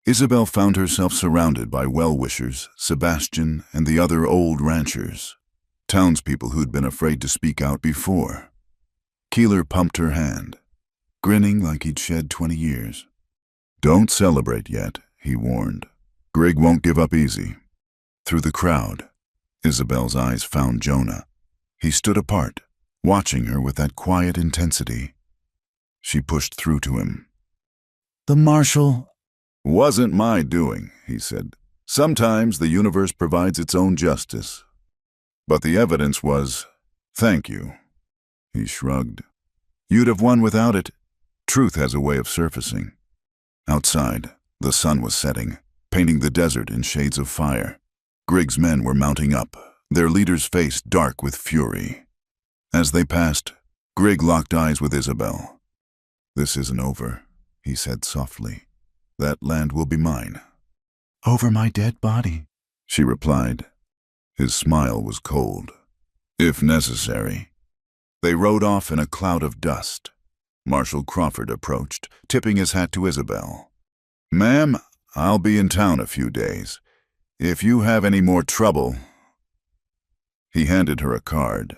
Isabel found herself surrounded by well-wishers, Sebastian and the other old ranchers, townspeople who'd been afraid to speak out before. Keeler pumped her hand, grinning like he'd shed 20 years. "Don't celebrate yet," he warned. "Grigg won't give up easy." Through the crowd, Isabel's eyes found Jonah. He stood apart, watching her with that quiet intensity. She pushed through to him. "The Marshal—" "Wasn't my doing," he said. "Sometimes the universe provides its own justice. But the evidence was, thank you." He shrugged. "You'd have won without it. Truth has a way of surfacing." Outside, the sun was setting, painting the desert in shades of fire. Grigg's men were mounting up, their leader's face dark with fury. As they passed, Grigg locked eyes with Isabel. "This isn't over," he said softly. "That land will be mine." "Over my dead body," she replied. His smile was cold. "If necessary." They rode off in a cloud of dust. Marshal Crawford approached, tipping his hat to Isabel. "Ma'am, I'll be in town a few days. If you have any more trouble—" He handed her a card.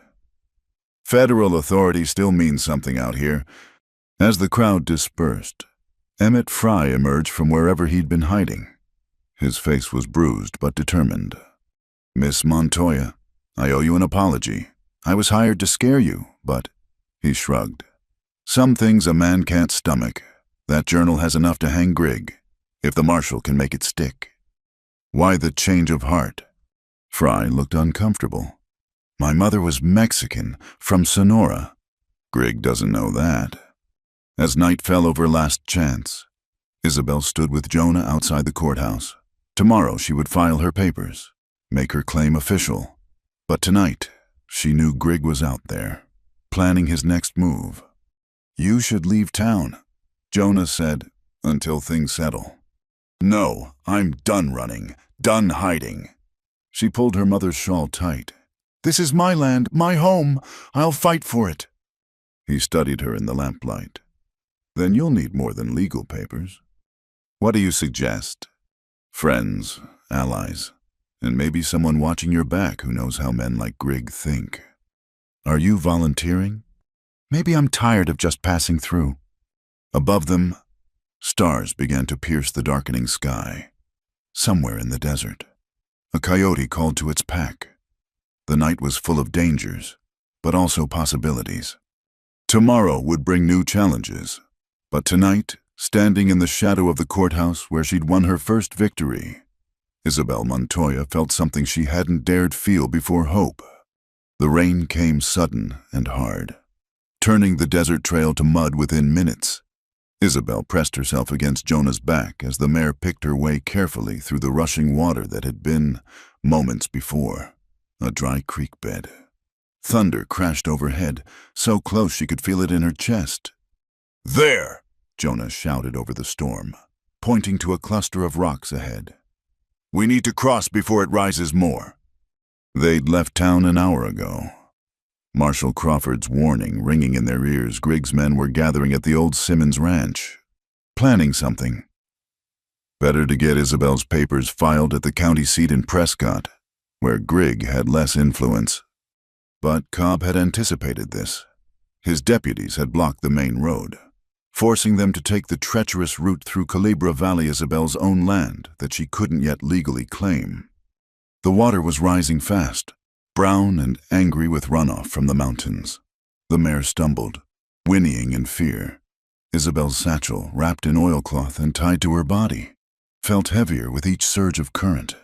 "Federal authority still means something out here." As the crowd dispersed, Emmett Fry emerged from wherever he'd been hiding. His face was bruised but determined. "Miss Montoya, I owe you an apology. I was hired to scare you, but—" He shrugged. "Some things a man can't stomach. That journal has enough to hang Grigg, if the marshal can make it stick." "Why the change of heart?" Fry looked uncomfortable. "My mother was Mexican, from Sonora. Grigg doesn't know that." As night fell over Last Chance, Isabel stood with Jonah outside the courthouse. Tomorrow she would file her papers, make her claim official. But tonight, she knew Grigg was out there, planning his next move. "You should leave town," Jonah said, "until things settle." "No, I'm done running, done hiding." She pulled her mother's shawl tight. "This is my land, my home. I'll fight for it." He studied her in the lamplight. "Then you'll need more than legal papers. What do you suggest?" "Friends, allies, and maybe someone watching your back who knows how men like Grigg think." "Are you volunteering?" "Maybe I'm tired of just passing through." Above them, stars began to pierce the darkening sky. Somewhere in the desert, a coyote called to its pack. The night was full of dangers, but also possibilities. Tomorrow would bring new challenges, but tonight, standing in the shadow of the courthouse where she'd won her first victory, Isabel Montoya felt something she hadn't dared feel before: hope. The rain came sudden and hard, turning the desert trail to mud within minutes. Isabel pressed herself against Jonah's back as the mare picked her way carefully through the rushing water that had been, moments before, a dry creek bed. Thunder crashed overhead, so close she could feel it in her chest. "There!" Jonah shouted over the storm, pointing to a cluster of rocks ahead. "We need to cross before it rises more." They'd left town an hour ago. Marshal Crawford's warning ringing in their ears, Grigg's men were gathering at the old Simmons ranch, planning something. Better to get Isabel's papers filed at the county seat in Prescott, where Grigg had less influence. But Cobb had anticipated this. His deputies had blocked the main road, forcing them to take the treacherous route through Culebra Valley, Isabel's own land that she couldn't yet legally claim. The water was rising fast, brown and angry with runoff from the mountains. The mare stumbled, whinnying in fear. Isabel's satchel, wrapped in oilcloth and tied to her body, felt heavier with each surge of current.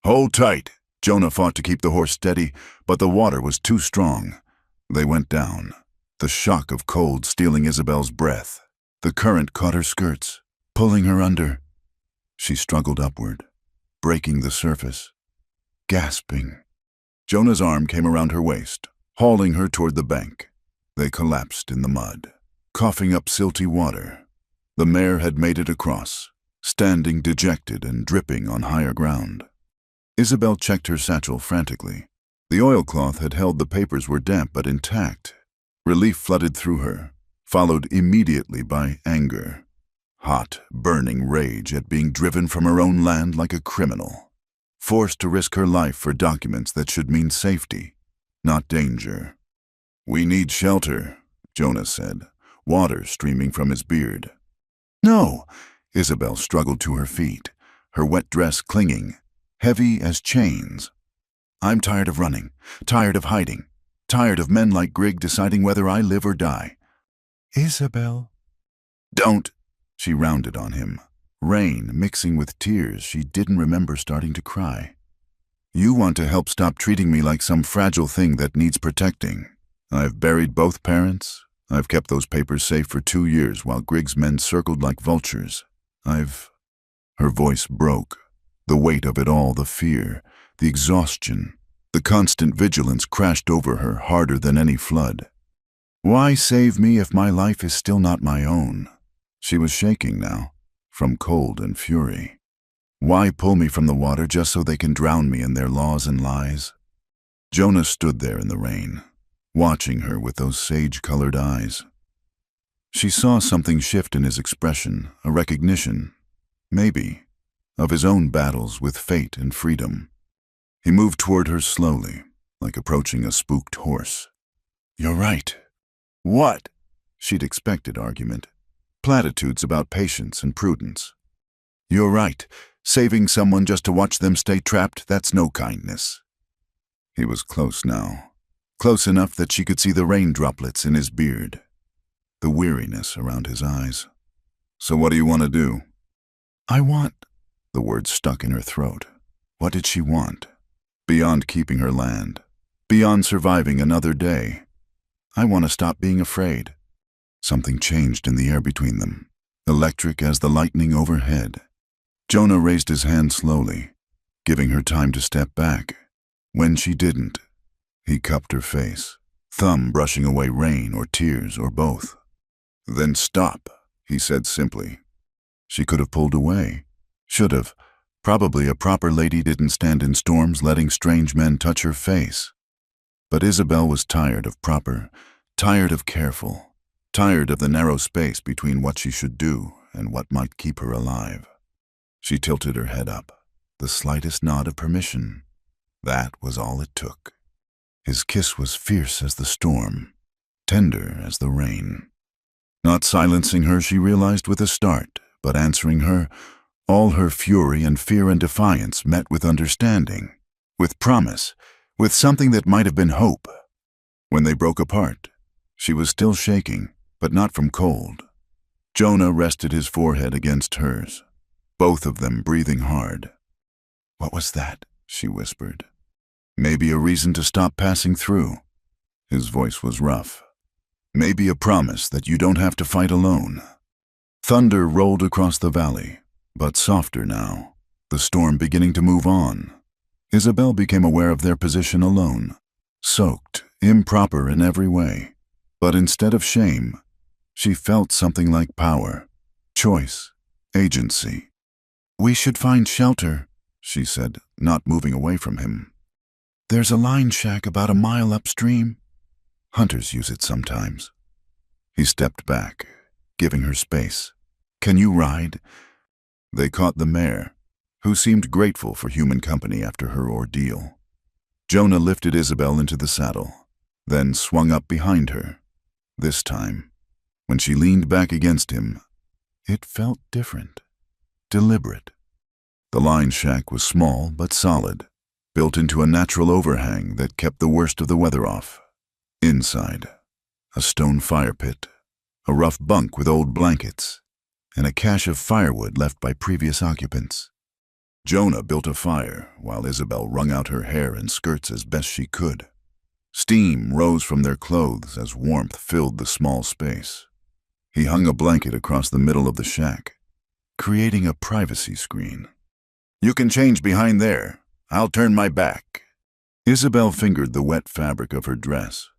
"Hold tight!" Jonah fought to keep the horse steady, but the water was too strong. They went down, the shock of cold stealing Isabel's breath. The current caught her skirts, pulling her under. She struggled upward, breaking the surface, gasping. Jonah's arm came around her waist, hauling her toward the bank. They collapsed in the mud, coughing up silty water. The mare had made it across, standing dejected and dripping on higher ground. Isabel checked her satchel frantically. The oilcloth had held the papers were damp but intact. Relief flooded through her, followed immediately by anger. Hot, burning rage at being driven from her own land like a criminal, forced to risk her life for documents that should mean safety, not danger. "We need shelter," Jonah said, water streaming from his beard. "No!" Isabel struggled to her feet, her wet dress clinging, heavy as chains. "I'm tired of running, tired of hiding, tired of men like Grigg deciding whether I live or die." "Isabel." "Don't!" She rounded on him, rain mixing with tears she didn't remember starting to cry. "You want to help stop treating me like some fragile thing that needs protecting. I've buried both parents. I've kept those papers safe for 2 years while Grigg's men circled like vultures. Her voice broke. The weight of it all, the fear, the exhaustion, the constant vigilance crashed over her harder than any flood. "Why save me if my life is still not my own?" She was shaking now, from cold and fury. "Why pull me from the water just so they can drown me in their laws and lies?" Jonah stood there in the rain, watching her with those sage-colored eyes. She saw something shift in his expression, a recognition, maybe, of his own battles with fate and freedom. He moved toward her slowly, like approaching a spooked horse. "You're right." "What?" She'd expected argument. platitudes about patience and prudence. You're right. Saving someone just to watch them stay trapped, that's no kindness. He was close now. Close enough that she could see the rain droplets in his beard, the weariness around his eyes. So what do you want to do? I want... The words stuck in her throat. What did she want? Beyond keeping her land. Beyond surviving another day. I want to stop being afraid. Something changed in the air between them, electric as the lightning overhead. Jonah raised his hand slowly, giving her time to step back. When she didn't, he cupped her face, thumb brushing away rain or tears or both. Then stop, he said simply. She could have pulled away. Should have. Probably a proper lady didn't stand in storms letting strange men touch her face. But Isabel was tired of proper, tired of careful, tired of the narrow space between what she should do and what might keep her alive. She tilted her head up, the slightest nod of permission. That was all it took. His kiss was fierce as the storm, tender as the rain. Not silencing her, she realized with a start, but answering her, all her fury and fear and defiance met with understanding, with promise, with something that might have been hope. When they broke apart, she was still shaking, but not from cold. Jonah rested his forehead against hers, both of them breathing hard. What was that? She whispered. Maybe a reason to stop passing through. His voice was rough. Maybe a promise that you don't have to fight alone. Thunder rolled across the valley, but softer now, the storm beginning to move on. Isabel became aware of their position alone, soaked, improper in every way. But instead of shame, she felt something like power, choice, agency. We should find shelter, she said, not moving away from him. There's a line shack about a mile upstream. Hunters use it sometimes. He stepped back, giving her space. Can you ride? They caught the mare, who seemed grateful for human company after her ordeal. Jonah lifted Isabel into the saddle, then swung up behind her. This time, when she leaned back against him, it felt different, deliberate. The line shack was small but solid, built into a natural overhang that kept the worst of the weather off. Inside, a stone fire pit, a rough bunk with old blankets, and a cache of firewood left by previous occupants. Jonah built a fire while Isabel wrung out her hair and skirts as best she could. Steam rose from their clothes as warmth filled the small space. He hung a blanket across the middle of the shack, creating a privacy screen. You can change behind there. I'll turn my back. Isabel fingered the wet fabric of her dress.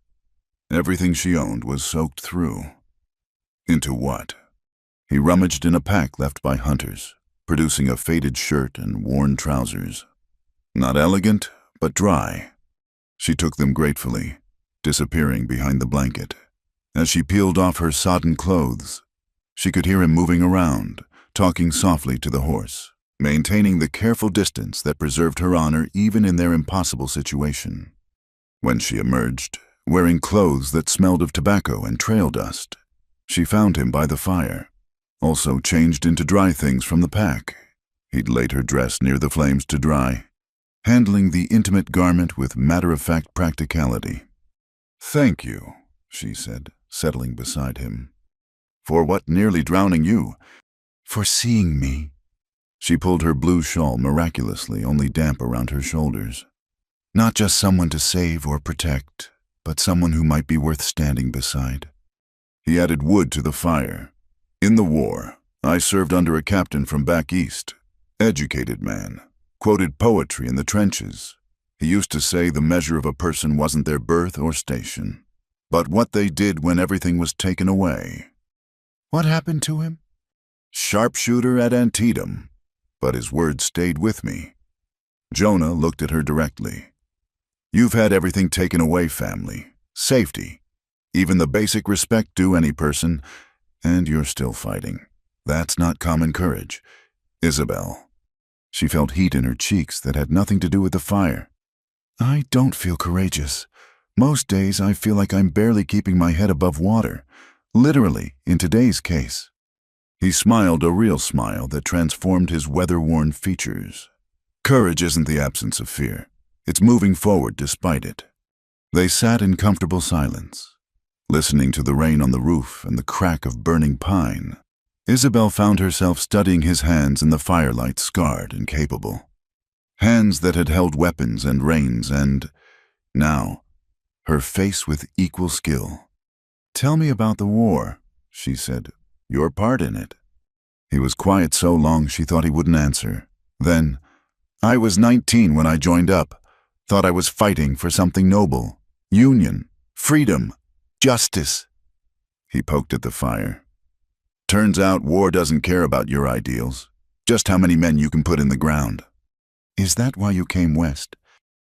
Everything she owned was soaked through. Into what? He rummaged in a pack left by hunters, producing a faded shirt and worn trousers. Not elegant, but dry. She took them gratefully, disappearing behind the blanket. As she peeled off her sodden clothes, she could hear him moving around, talking softly to the horse, maintaining the careful distance that preserved her honor even in their impossible situation. When she emerged, wearing clothes that smelled of tobacco and trail dust, she found him by the fire, also changed into dry things from the pack. He'd laid her dress near the flames to dry, handling the intimate garment with matter-of-fact practicality. Thank you, she said, settling beside him. For what nearly drowning you? For seeing me. She pulled her blue shawl miraculously, only damp around her shoulders. Not just someone to save or protect, but someone who might be worth standing beside. He added wood to the fire. In the war, I served under a captain from back east. Educated man. Quoted poetry in the trenches. He used to say the measure of a person wasn't their birth or station, but what they did when everything was taken away. What happened to him? Sharpshooter at Antietam, but his words stayed with me. Jonah looked at her directly. You've had everything taken away, family, safety, even the basic respect due any person, and you're still fighting. That's not common courage. Isabel. She felt heat in her cheeks that had nothing to do with the fire. I don't feel courageous. Most days I feel like I'm barely keeping my head above water. Literally, in today's case. He smiled a real smile that transformed his weather-worn features. Courage isn't the absence of fear. It's moving forward despite it. They sat in comfortable silence, listening to the rain on the roof and the crack of burning pine. Isabel found herself studying his hands in the firelight, scarred and capable. Hands that had held weapons and reins and, now, her face with equal skill. "Tell me about the war," she said. "Your part in it." He was quiet so long she thought he wouldn't answer. Then, "I was 19 when I joined up. Thought I was fighting for something noble. Union, freedom, justice." He poked at the fire. "Turns out war doesn't care about your ideals, just how many men you can put in the ground." "Is that why you came west?"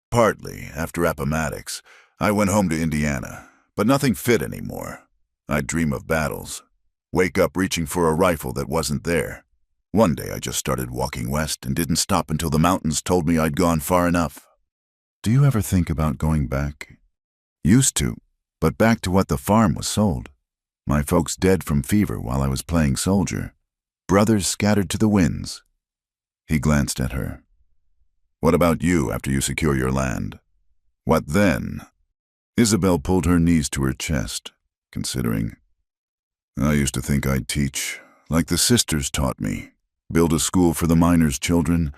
"Partly. After Appomattox, I went home to Indiana, but nothing fit anymore. I'd dream of battles, wake up reaching for a rifle that wasn't there. One day I just started walking west and didn't stop until the mountains told me I'd gone far enough." "Do you ever think about going back?" "Used to, but back to what the farm was sold. My folks dead from fever while I was playing soldier. Brothers scattered to the winds." He glanced at her. "What about you after you secure your land? What then?" Isabel pulled her knees to her chest, considering. "I used to think I'd teach, like the sisters taught me. Build a school for the miners' children.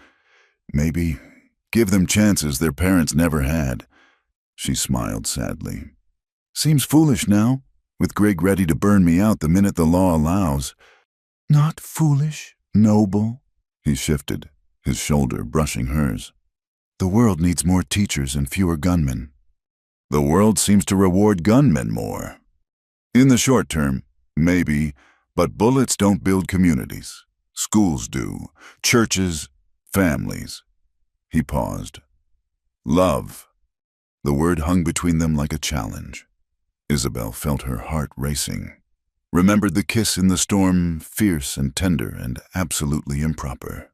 Maybe give them chances their parents never had." She smiled sadly. "Seems foolish now, with Greg ready to burn me out the minute the law allows." "Not foolish, noble." He shifted, his shoulder brushing hers. "The world needs more teachers and fewer gunmen." "The world seems to reward gunmen more. In the short term, maybe, but bullets don't build communities. Schools do, churches, families." He paused. "Love." The word hung between them like a challenge. Isabel felt her heart racing. Remembered the kiss in the storm, fierce and tender and absolutely improper.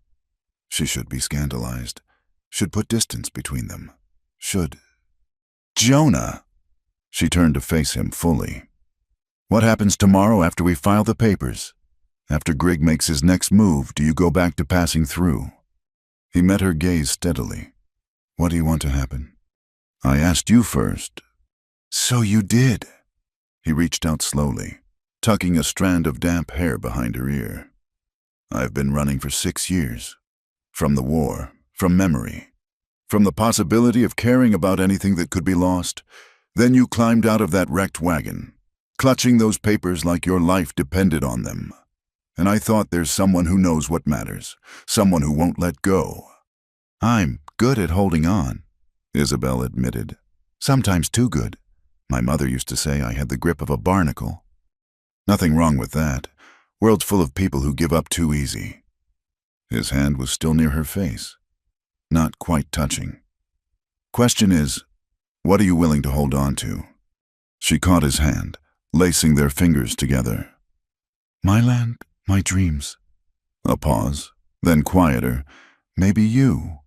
She should be scandalized. Should put distance between them. Should. "Jonah!" She turned to face him fully. "What happens tomorrow after we file the papers? After Grigg makes his next move, do you go back to passing through?" He met her gaze steadily. "What do you want to happen?" "I asked you first." "So you did." He reached out slowly, tucking a strand of damp hair behind her ear. "I've been running for 6 years. From the war, from memory, from the possibility of caring about anything that could be lost. Then you climbed out of that wrecked wagon, clutching those papers like your life depended on them. And I thought there's someone who knows what matters, someone who won't let go." "I'm good at holding on," Isabel admitted. "Sometimes too good. My mother used to say I had the grip of a barnacle." "Nothing wrong with that. World's full of people who give up too easy." His hand was still near her face, not quite touching. "Question is, what are you willing to hold on to?" She caught his hand, lacing their fingers together. "My land, my dreams." A pause, then quieter. "Maybe you."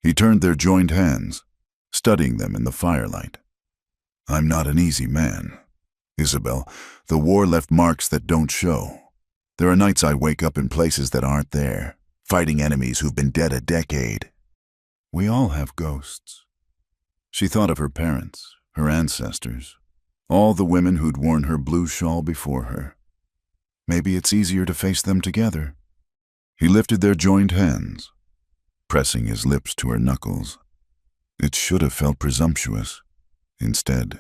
He turned their joined hands, studying them in the firelight. "I'm not an easy man, Isabel. The war left marks that don't show. There are nights I wake up in places that aren't there, fighting enemies who've been dead a decade." "We all have ghosts." She thought of her parents, her ancestors, all the women who'd worn her blue shawl before her. Maybe it's easier to face them together. He lifted their joined hands, pressing his lips to her knuckles. It should have felt presumptuous. Instead,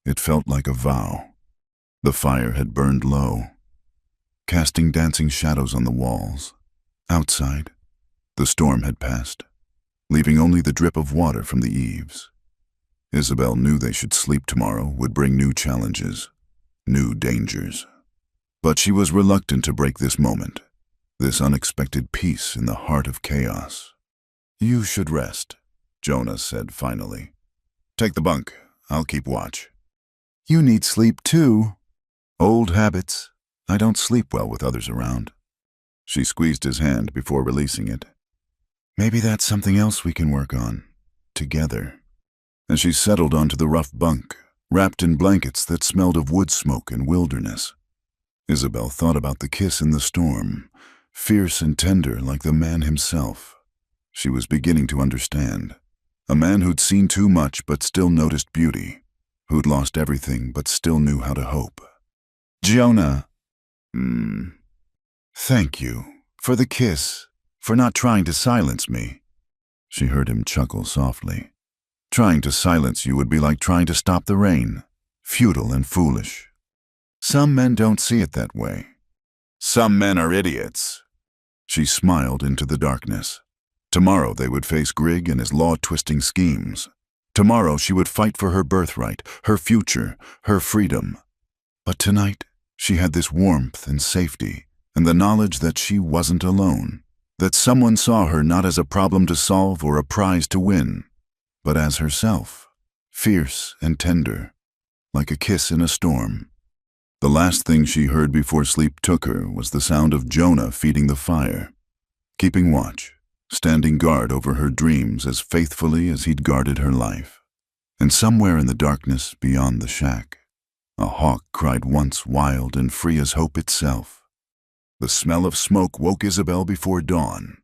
it felt like a vow. The fire had burned low, casting dancing shadows on the walls. Outside, the storm had passed, leaving only the drip of water from the eaves. Isabel knew they should sleep tomorrow would bring new challenges, new dangers. But she was reluctant to break this moment, this unexpected peace in the heart of chaos. "You should rest," Jonah said finally. "Take the bunk. I'll keep watch." "You need sleep too." "Old habits. I don't sleep well with others around." She squeezed his hand before releasing it. "Maybe that's something else we can work on, together." As she settled onto the rough bunk, wrapped in blankets that smelled of wood smoke and wilderness, Isabel thought about the kiss in the storm, fierce and tender like the man himself. She was beginning to understand. A man who'd seen too much but still noticed beauty, who'd lost everything but still knew how to hope. Jonah. Thank you for the kiss, for not trying to silence me. She heard him chuckle softly. Trying to silence you would be like trying to stop the rain, futile and foolish. Some men don't see it that way. Some men are idiots. She smiled into the darkness. Tomorrow they would face Grigg and his law-twisting schemes. Tomorrow she would fight for her birthright, her future, her freedom. But tonight she had this warmth and safety, and the knowledge that she wasn't alone, that someone saw her not as a problem to solve or a prize to win, but as herself, fierce and tender, like a kiss in a storm. The last thing she heard before sleep took her was the sound of Jonah feeding the fire, keeping watch, standing guard over her dreams as faithfully as he'd guarded her life. And somewhere in the darkness beyond the shack, a hawk cried once wild and free as hope itself. The smell of smoke woke Isabel before dawn.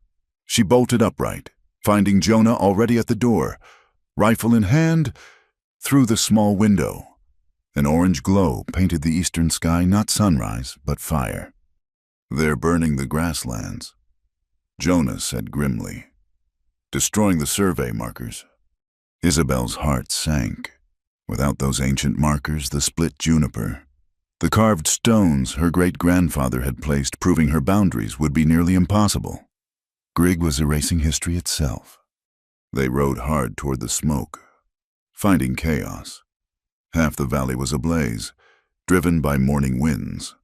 She bolted upright, finding Jonah already at the door, rifle in hand, through the small window. An orange glow painted the eastern sky, not sunrise, but fire. They're burning the grasslands, Jonah said grimly. Destroying the survey markers. Isabel's heart sank. Without those ancient markers, the split juniper, the carved stones her great-grandfather had placed proving her boundaries would be nearly impossible. Grigg was erasing history itself. They rode hard toward the smoke, finding chaos. Half the valley was ablaze, driven by morning winds.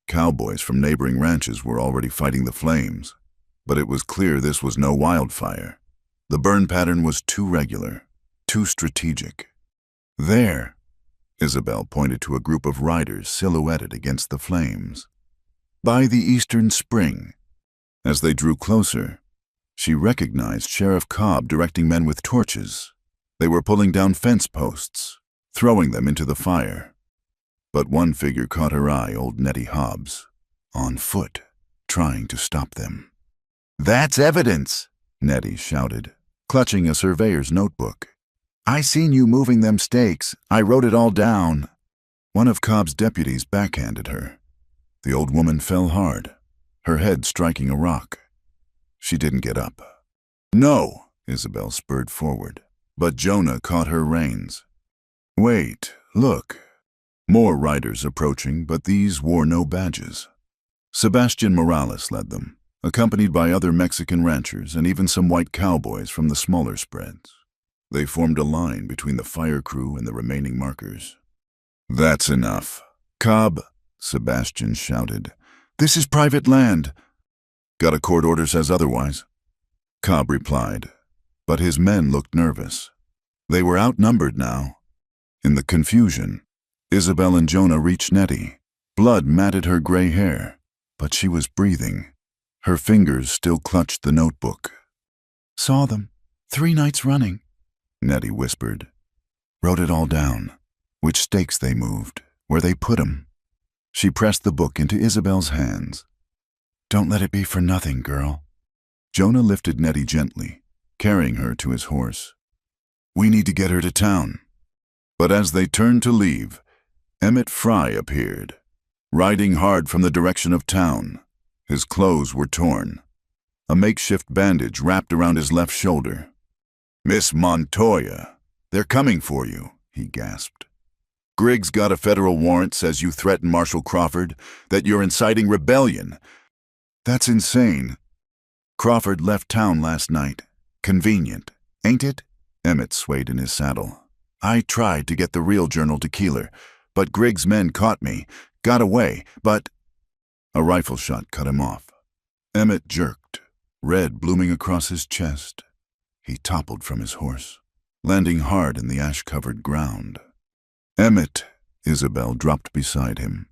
Cowboys from neighboring ranches were already fighting the flames, but it was clear this was no wildfire. The burn pattern was too regular, too strategic. There, Isabel pointed to a group of riders silhouetted against the flames. By the eastern spring. As they drew closer, she recognized Sheriff Cobb directing men with torches. They were pulling down fence posts, throwing them into the fire. But one figure caught her eye, old Nettie Hobbs, on foot, trying to stop them. "That's evidence," Nettie shouted, clutching a surveyor's notebook. "I seen you moving them stakes. I wrote it all down." One of Cobb's deputies backhanded her. The old woman fell hard, her head striking a rock. She didn't get up. "No," Isabel spurred forward, but Jonah caught her reins. "Wait, look." More riders approaching, but these wore no badges. Sebastian Morales led them, accompanied by other Mexican ranchers and even some white cowboys from the smaller spreads. They formed a line between the fire crew and the remaining markers. "That's enough." "Cobb," Sebastian shouted. "This is private land." "Got a court order says otherwise," Cobb replied, but his men looked nervous. They were outnumbered now. In the confusion, Isabel and Jonah reached Nettie. Blood matted her gray hair, but she was breathing. Her fingers still clutched the notebook. "Saw them 3 nights running," Nettie whispered. "Wrote it all down. Which stakes they moved, where they put 'em." She pressed the book into Isabel's hands. "Don't let it be for nothing, girl." Jonah lifted Nettie gently, carrying her to his horse. "We need to get her to town." But as they turned to leave, Emmett Fry appeared, riding hard from the direction of town. His clothes were torn, a makeshift bandage wrapped around his left shoulder. "Miss Montoya, they're coming for you," he gasped. "Grigg's got a federal warrant, says you threatened Marshal Crawford, that you're inciting rebellion." "That's insane." "Crawford left town last night. Convenient, ain't it?" Emmett swayed in his saddle. "I tried to get the real journal to Keeler, but Grigg's men caught me, got away, but—" A rifle shot cut him off. Emmett jerked, red blooming across his chest. He toppled from his horse, landing hard in the ash-covered ground. "Emmett," Isabel dropped beside him,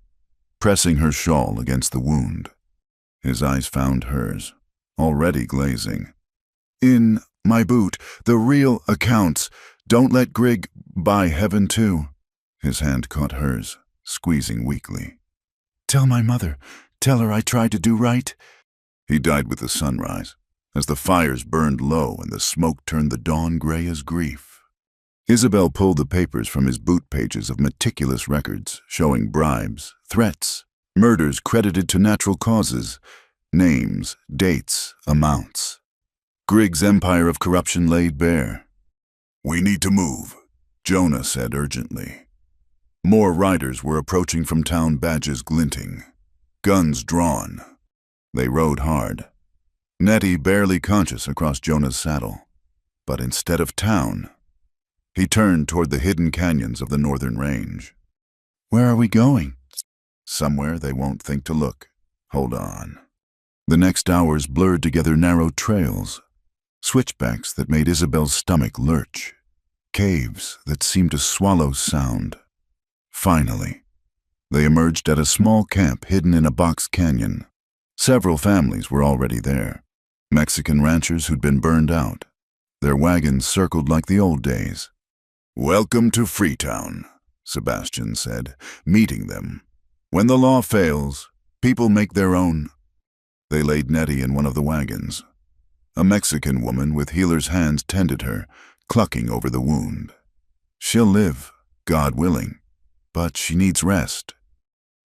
pressing her shawl against the wound. His eyes found hers, already glazing. "In my boot, the real accounts. Don't let Grigg, by heaven, too." His hand caught hers, squeezing weakly. Tell my mother. Tell her I tried to do right." He died with the sunrise, as the fires burned low and the smoke turned the dawn gray as grief. Isabel pulled the papers from his boot pages of meticulous records, showing bribes, threats, murders credited to natural causes, names, dates, amounts. Grigg's empire of corruption laid bare. "We need to move," Jonah said urgently. More riders were approaching from town, badges glinting, guns drawn. They rode hard, Nettie barely conscious across Jonah's saddle. But instead of town, he turned toward the hidden canyons of the northern range. "Where are we going?" "Somewhere they won't think to look. Hold on." The next hours blurred together narrow trails, switchbacks that made Isabel's stomach lurch, caves that seemed to swallow sound. Finally, they emerged at a small camp hidden in a box canyon. Several families were already there, Mexican ranchers who'd been burned out. Their wagons circled like the old days. "Welcome to Freetown," Sebastian said, meeting them. "When the law fails, people make their own." They laid Nettie in one of the wagons. A Mexican woman with healer's hands tended her, clucking over the wound. "She'll live, God willing, but she needs rest."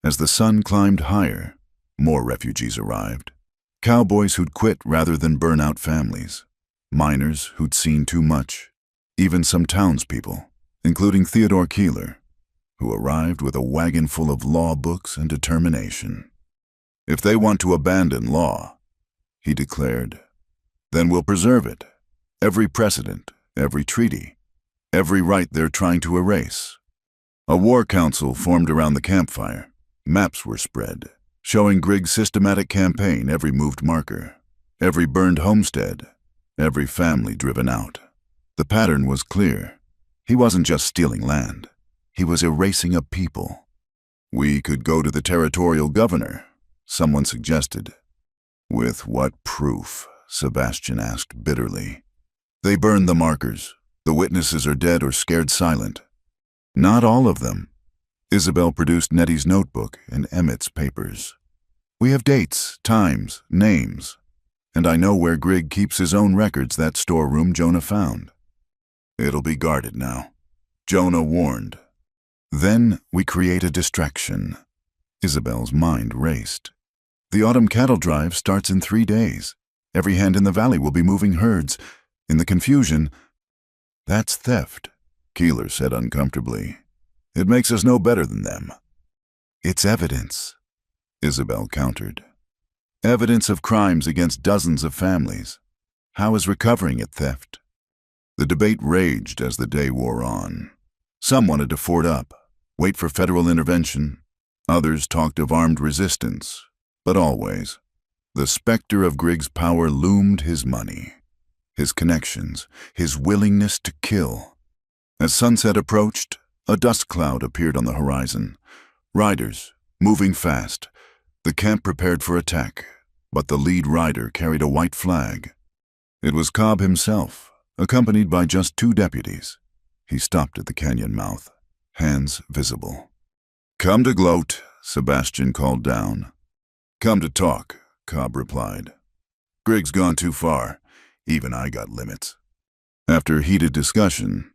As the sun climbed higher, more refugees arrived. Cowboys who'd quit rather than burn out families. Miners who'd seen too much. Even some townspeople, including Theodore Keeler, who arrived with a wagon full of law books and determination. "If they want to abandon law," he declared, "then we'll preserve it. Every precedent, every treaty, every right they're trying to erase." A war council formed around the campfire. Maps were spread, showing Grigg's systematic campaign, every moved marker, every burned homestead, every family driven out. The pattern was clear. He wasn't just stealing land. He was erasing a people. "We could go to the territorial governor," someone suggested. "With what proof?" Sebastian asked bitterly. "They burned the markers. The witnesses are dead or scared silent." "Not all of them." Isabel produced Nettie's notebook and Emmett's papers. "We have dates, times, names, and I know where Grigg keeps his own records, that storeroom Jonah found." "It'll be guarded now," Jonah warned. "Then we create a distraction." Isabel's mind raced. "The autumn cattle drive starts in 3 days. Every hand in the valley will be moving herds. In the confusion—" "That's theft," Keeler said uncomfortably. "It makes us no better than them." "It's evidence," Isabel countered. "Evidence of crimes against dozens of families. How is recovering it theft?" The debate raged as the day wore on. Some wanted to fort up, wait for federal intervention. Others talked of armed resistance. But always, the specter of Grigg's power loomed: his money, his connections, his willingness to kill. As sunset approached, a dust cloud appeared on the horizon. Riders, moving fast. The camp prepared for attack, but the lead rider carried a white flag. It was Cobb himself, accompanied by just 2 deputies. He stopped at the canyon mouth, hands visible. "Come to gloat," Sebastian called down. "Come to talk," Cobb replied. "Grigg's gone too far. Even I got limits." After heated discussion,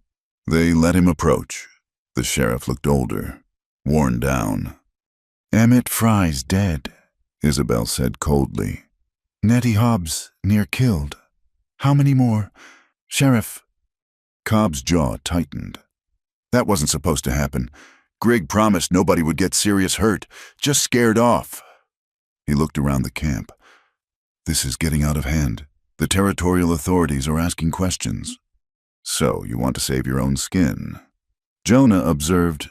they let him approach. The sheriff looked older, worn down. "Emmett Fry's dead," Isabel said coldly. "Nettie Hobbs near killed. How many more? Sheriff—" Cobb's jaw tightened. "That wasn't supposed to happen. Grigg promised nobody would get serious hurt, just scared off." He looked around the camp. "This is getting out of hand. The territorial authorities are asking questions." "So you want to save your own skin?" Jonah observed.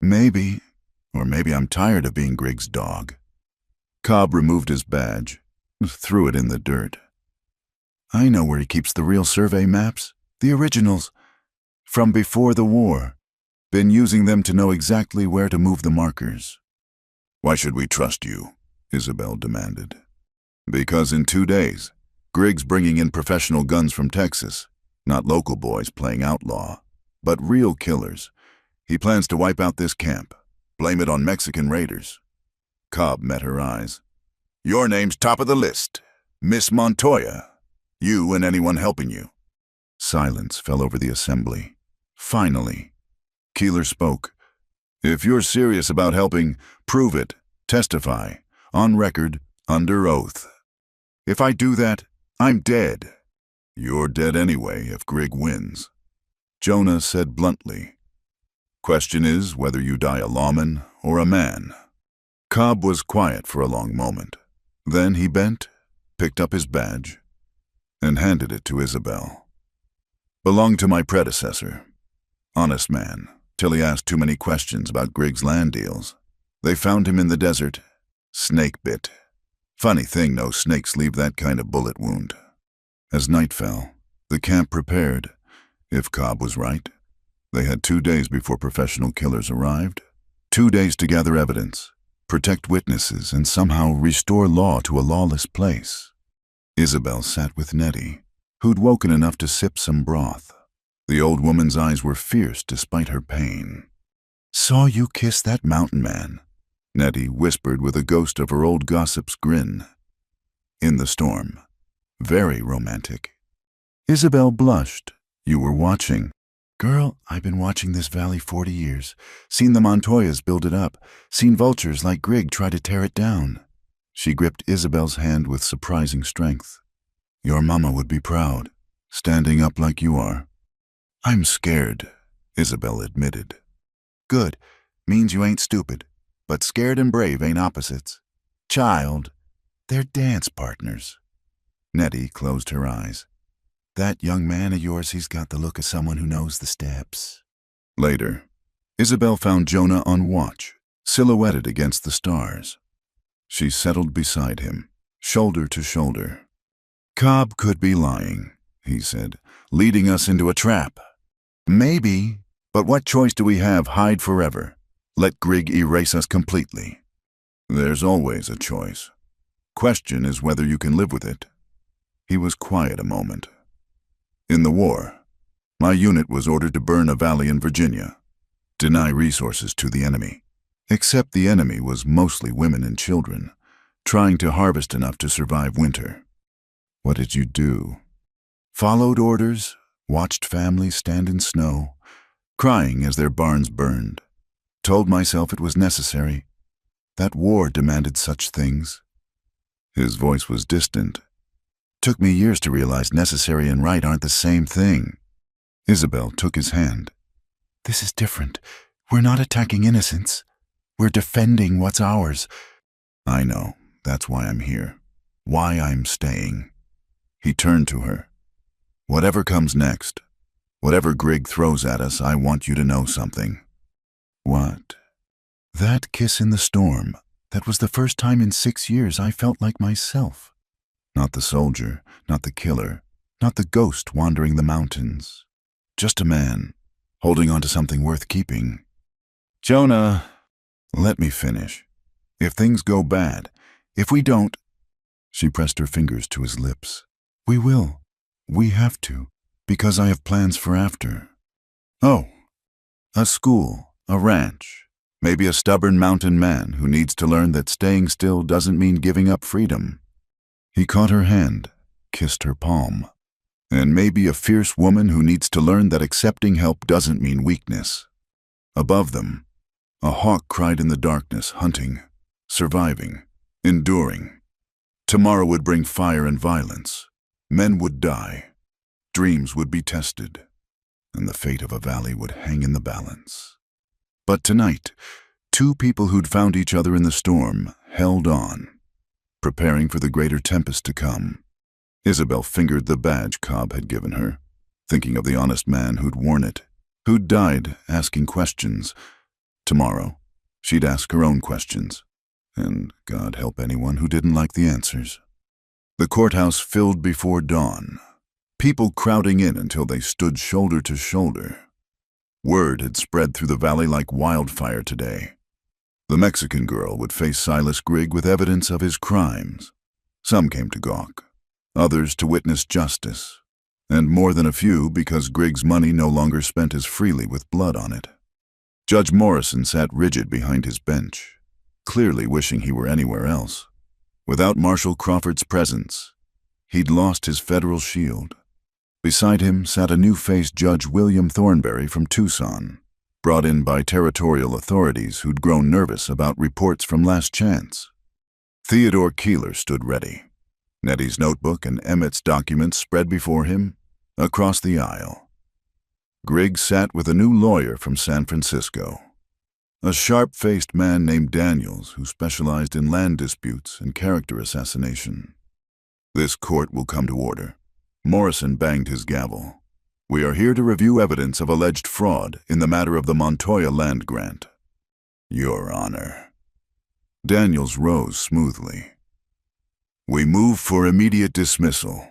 "Maybe, or maybe I'm tired of being Grigg's dog." Cobb removed his badge, threw it in the dirt. "I know where he keeps the real survey maps, the originals, from before the war. Been using them to know exactly where to move the markers." "Why should we trust you?" Isabel demanded. "Because in 2 days, Grigg's bringing in professional guns from Texas, not local boys playing outlaw, but real killers. He plans to wipe out this camp, blame it on Mexican raiders." Cobb met her eyes. Your name's top of the list. Miss Montoya. You and anyone helping you. Silence fell over the assembly. Finally, Keeler spoke. If you're serious about helping, prove it. Testify. On record. Under oath. If I do that, I'm dead. You're dead anyway if Grigg wins. Jonah said bluntly. Question is whether you die a lawman or a man. Cobb was quiet for a long moment. Then he bent, picked up his badge, and handed it to Isabel. Belonged to my predecessor. Honest man, till he asked too many questions about Grigg's land deals. They found him in the desert, snake bit. Funny thing, no snakes leave that kind of bullet wound. As night fell, the camp prepared. If Cobb was right, they had 2 days before professional killers arrived. 2 days to gather evidence, protect witnesses, and somehow restore law to a lawless place. Isabel sat with Nettie, who'd woken enough to sip some broth. The old woman's eyes were fierce despite her pain. Saw you kiss that mountain man, Nettie whispered with a ghost of her old gossip's grin. In the storm. Very romantic. Isabel blushed. You were watching. Girl, I've been watching this valley 40 years. Seen the Montoyas build it up. Seen vultures like Grigg try to tear it down. She gripped Isabel's hand with surprising strength. Your mama would be proud, standing up like you are. I'm scared, Isabel admitted. Good. Means you ain't stupid. But scared and brave ain't opposites. Child, they're dance partners. Nettie closed her eyes. That young man of yours, he's got the look of someone who knows the steps. Later, Isabel found Jonah on watch, silhouetted against the stars. She settled beside him, shoulder to shoulder. Cobb could be lying, he said, leading us into a trap. Maybe, but what choice do we have? Hide forever. Let Grigg erase us completely. There's always a choice. Question is whether you can live with it. He was quiet a moment. In the war, my unit was ordered to burn a valley in Virginia, deny resources to the enemy. Except the enemy was mostly women and children, trying to harvest enough to survive winter. What did you do? Followed orders, watched families stand in snow, crying as their barns burned. Told myself it was necessary. That war demanded such things. His voice was distant. Took me years to realize necessary and right aren't the same thing. Isabel took his hand. This is different. We're not attacking innocents. We're defending what's ours. I know. That's why I'm here. Why I'm staying. He turned to her. Whatever comes next, whatever Grigg throws at us, I want you to know something. What? That kiss in the storm. That was the first time in 6 years I felt like myself. Not the soldier, not the killer, not the ghost wandering the mountains. Just a man, holding on to something worth keeping. Jonah, let me finish. If things go bad, if we don't... She pressed her fingers to his lips. We will. We have to, because I have plans for after. Oh, a school, a ranch, maybe a stubborn mountain man who needs to learn that staying still doesn't mean giving up freedom. He caught her hand, kissed her palm. And maybe a fierce woman who needs to learn that accepting help doesn't mean weakness. Above them, a hawk cried in the darkness, hunting, surviving, enduring. Tomorrow would bring fire and violence. Men would die. Dreams would be tested. And the fate of a valley would hang in the balance. But tonight, 2 people who'd found each other in the storm held on, preparing for the greater tempest to come. Isabel fingered the badge Cobb had given her, thinking of the honest man who'd worn it, who'd died asking questions. Tomorrow, she'd ask her own questions, and God help anyone who didn't like the answers. The courthouse filled before dawn, people crowding in until they stood shoulder to shoulder. Word had spread through the valley like wildfire today. The Mexican girl would face Silas Grigg with evidence of his crimes. Some came to gawk, others to witness justice, and more than a few because Grigg's money no longer spent as freely with blood on it. Judge Morrison sat rigid behind his bench, clearly wishing he were anywhere else. Without Marshal Crawford's presence, he'd lost his federal shield. Beside him sat a new-faced Judge William Thornberry from Tucson, brought in by territorial authorities who'd grown nervous about reports from Last Chance. Theodore Keeler stood ready, Nettie's notebook and Emmett's documents spread before him across the aisle. Griggs sat with a new lawyer from San Francisco, a sharp-faced man named Daniels who specialized in land disputes and character assassination. "This court will come to order." Morrison banged his gavel. "We are here to review evidence of alleged fraud in the matter of the Montoya land grant." "Your Honor." Daniels rose smoothly. "We move for immediate dismissal.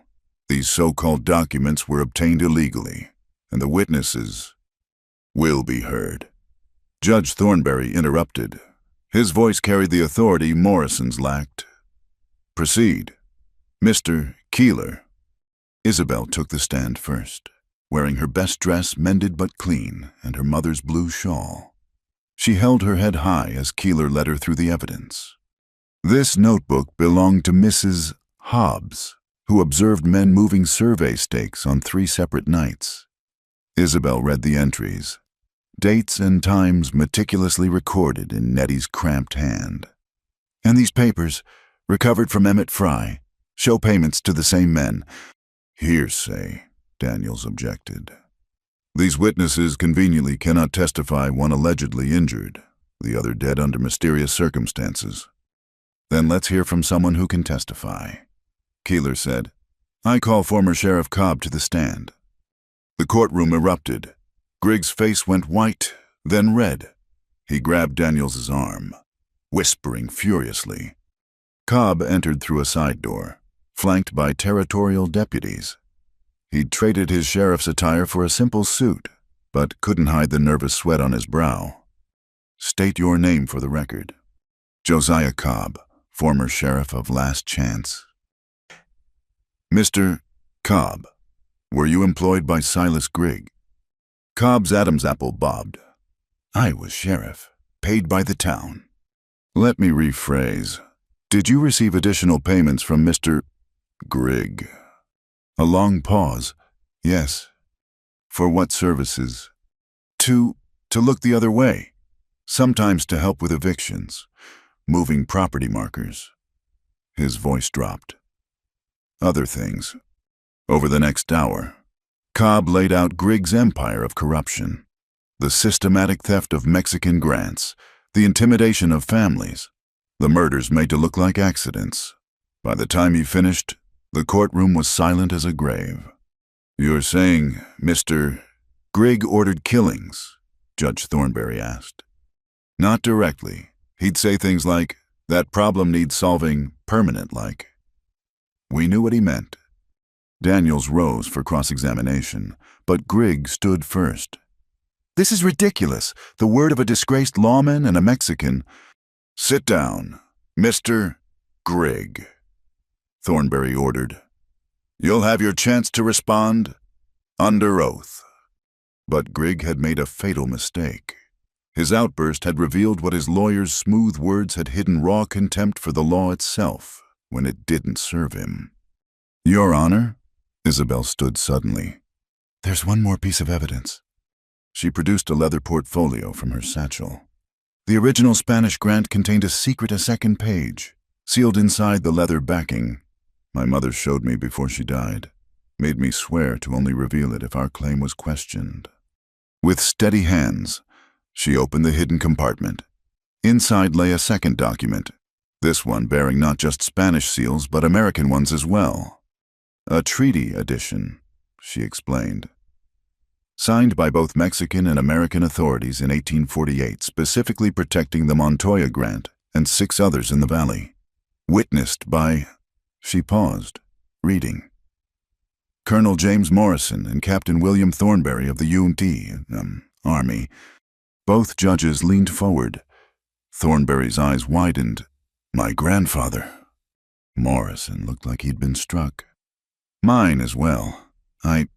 These so-called documents were obtained illegally, and the witnesses will be heard." Judge Thornberry interrupted. His voice carried the authority Morrison's lacked. "Proceed. Mr. Keeler." Isabel took the stand first, wearing her best dress mended but clean and her mother's blue shawl. She held her head high as Keeler led her through the evidence. This notebook belonged to Mrs. Hobbs, who observed men moving survey stakes on 3 separate nights. Isabel read the entries, dates and times meticulously recorded in Nettie's cramped hand. "And these papers, recovered from Emmett Fry, show payments to the same men." "Hearsay," Daniels objected. "These witnesses conveniently cannot testify, one allegedly injured, the other dead under mysterious circumstances." "Then let's hear from someone who can testify," Keeler said. "I call former Sheriff Cobb to the stand." The courtroom erupted. Griggs' face went white, then red. He grabbed Daniels' arm, whispering furiously. Cobb entered through a side door, flanked by territorial deputies. He'd traded his sheriff's attire for a simple suit, but couldn't hide the nervous sweat on his brow. "State your name for the record." "Josiah Cobb, former sheriff of Last Chance." "Mr. Cobb, were you employed by Silas Grigg?" Cobb's Adam's apple bobbed. "I was sheriff, paid by the town." "Let me rephrase. Did you receive additional payments from Mr. Grigg?" A long pause. "Yes." "For what services?" To look the other way. Sometimes to help with evictions, moving property markers." His voice dropped. "Other things." Over the next hour, Cobb laid out Grigg's empire of corruption, the systematic theft of Mexican grants, the intimidation of families, the murders made to look like accidents. By the time he finished, the courtroom was silent as a grave. "You're saying Mr. Grigg ordered killings?" Judge Thornberry asked. "Not directly. He'd say things like, 'That problem needs solving permanent-like.' We knew what he meant." Daniels rose for cross-examination, but Grigg stood first. "This is ridiculous. The word of a disgraced lawman and a Mexican." "Sit down, Mr. Grigg," Thornberry ordered. "You'll have your chance to respond under oath." But Grigg had made a fatal mistake. His outburst had revealed what his lawyer's smooth words had hidden: raw contempt for the law itself when it didn't serve him. "Your Honor?" Isabel stood suddenly. "There's one more piece of evidence." She produced a leather portfolio from her satchel. The original Spanish grant contained a second page, sealed inside the leather backing. My mother showed me before she died, made me swear to only reveal it if our claim was questioned. With steady hands, she opened the hidden compartment. Inside lay a second document, this one bearing not just Spanish seals but American ones as well. "A treaty edition," she explained. "Signed by both Mexican and American authorities in 1848, specifically protecting the Montoya grant and 6 others in the valley. Witnessed by..." She paused, reading. "Colonel James Morrison and Captain William Thornberry of the Army." Both judges leaned forward. Thornberry's eyes widened. "My grandfather." Morrison looked like he'd been struck. "Mine as well. I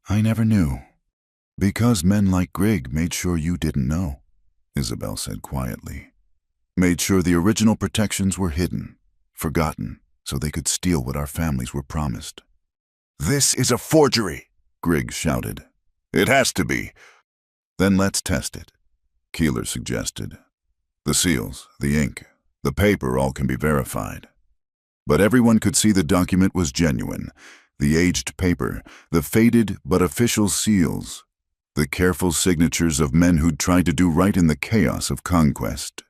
never knew." "Because men like Grigg made sure you didn't know," Isabel said quietly. Made sure the original protections were hidden, forgotten, so they could steal what our families were promised. This is a forgery, Griggs shouted. It has to be. Then let's test it, Keeler suggested. The seals, the ink, the paper all can be verified. But everyone could see the document was genuine. The aged paper, the faded but official seals, the careful signatures of men who'd tried to do right in the chaos of conquest.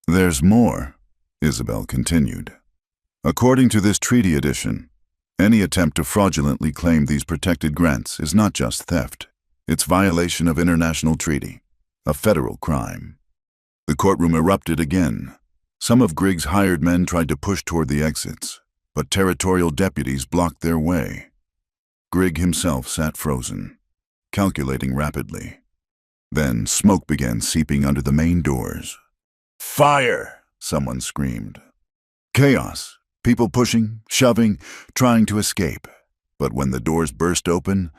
There's more, Isabel continued. According to this treaty edition, any attempt to fraudulently claim these protected grants is not just theft. It's violation of international treaty, a federal crime. The courtroom erupted again. Some of Griggs' hired men tried to push toward the exits, but territorial deputies blocked their way. Grigg himself sat frozen, calculating rapidly. Then smoke began seeping under the main doors. Fire! Someone screamed. Chaos, people pushing, shoving, trying to escape. But when the doors burst open,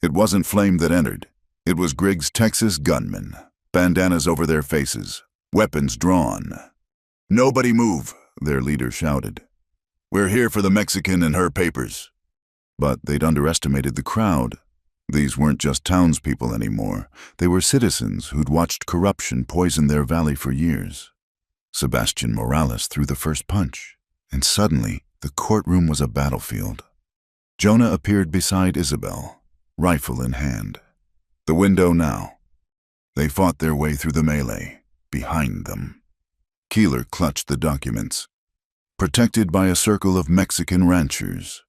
it wasn't flame that entered. It was Griggs' Texas gunmen, bandanas over their faces, weapons drawn. Nobody move, their leader shouted. We're here for the Mexican and her papers. But they'd underestimated the crowd. These weren't just townspeople anymore. They were citizens who'd watched corruption poison their valley for years. Sebastian Morales threw the first punch, and suddenly the courtroom was a battlefield. Jonah appeared beside Isabel, rifle in hand. The window now. They fought their way through the melee, behind them. Keeler clutched the documents, protected by a circle of Mexican ranchers.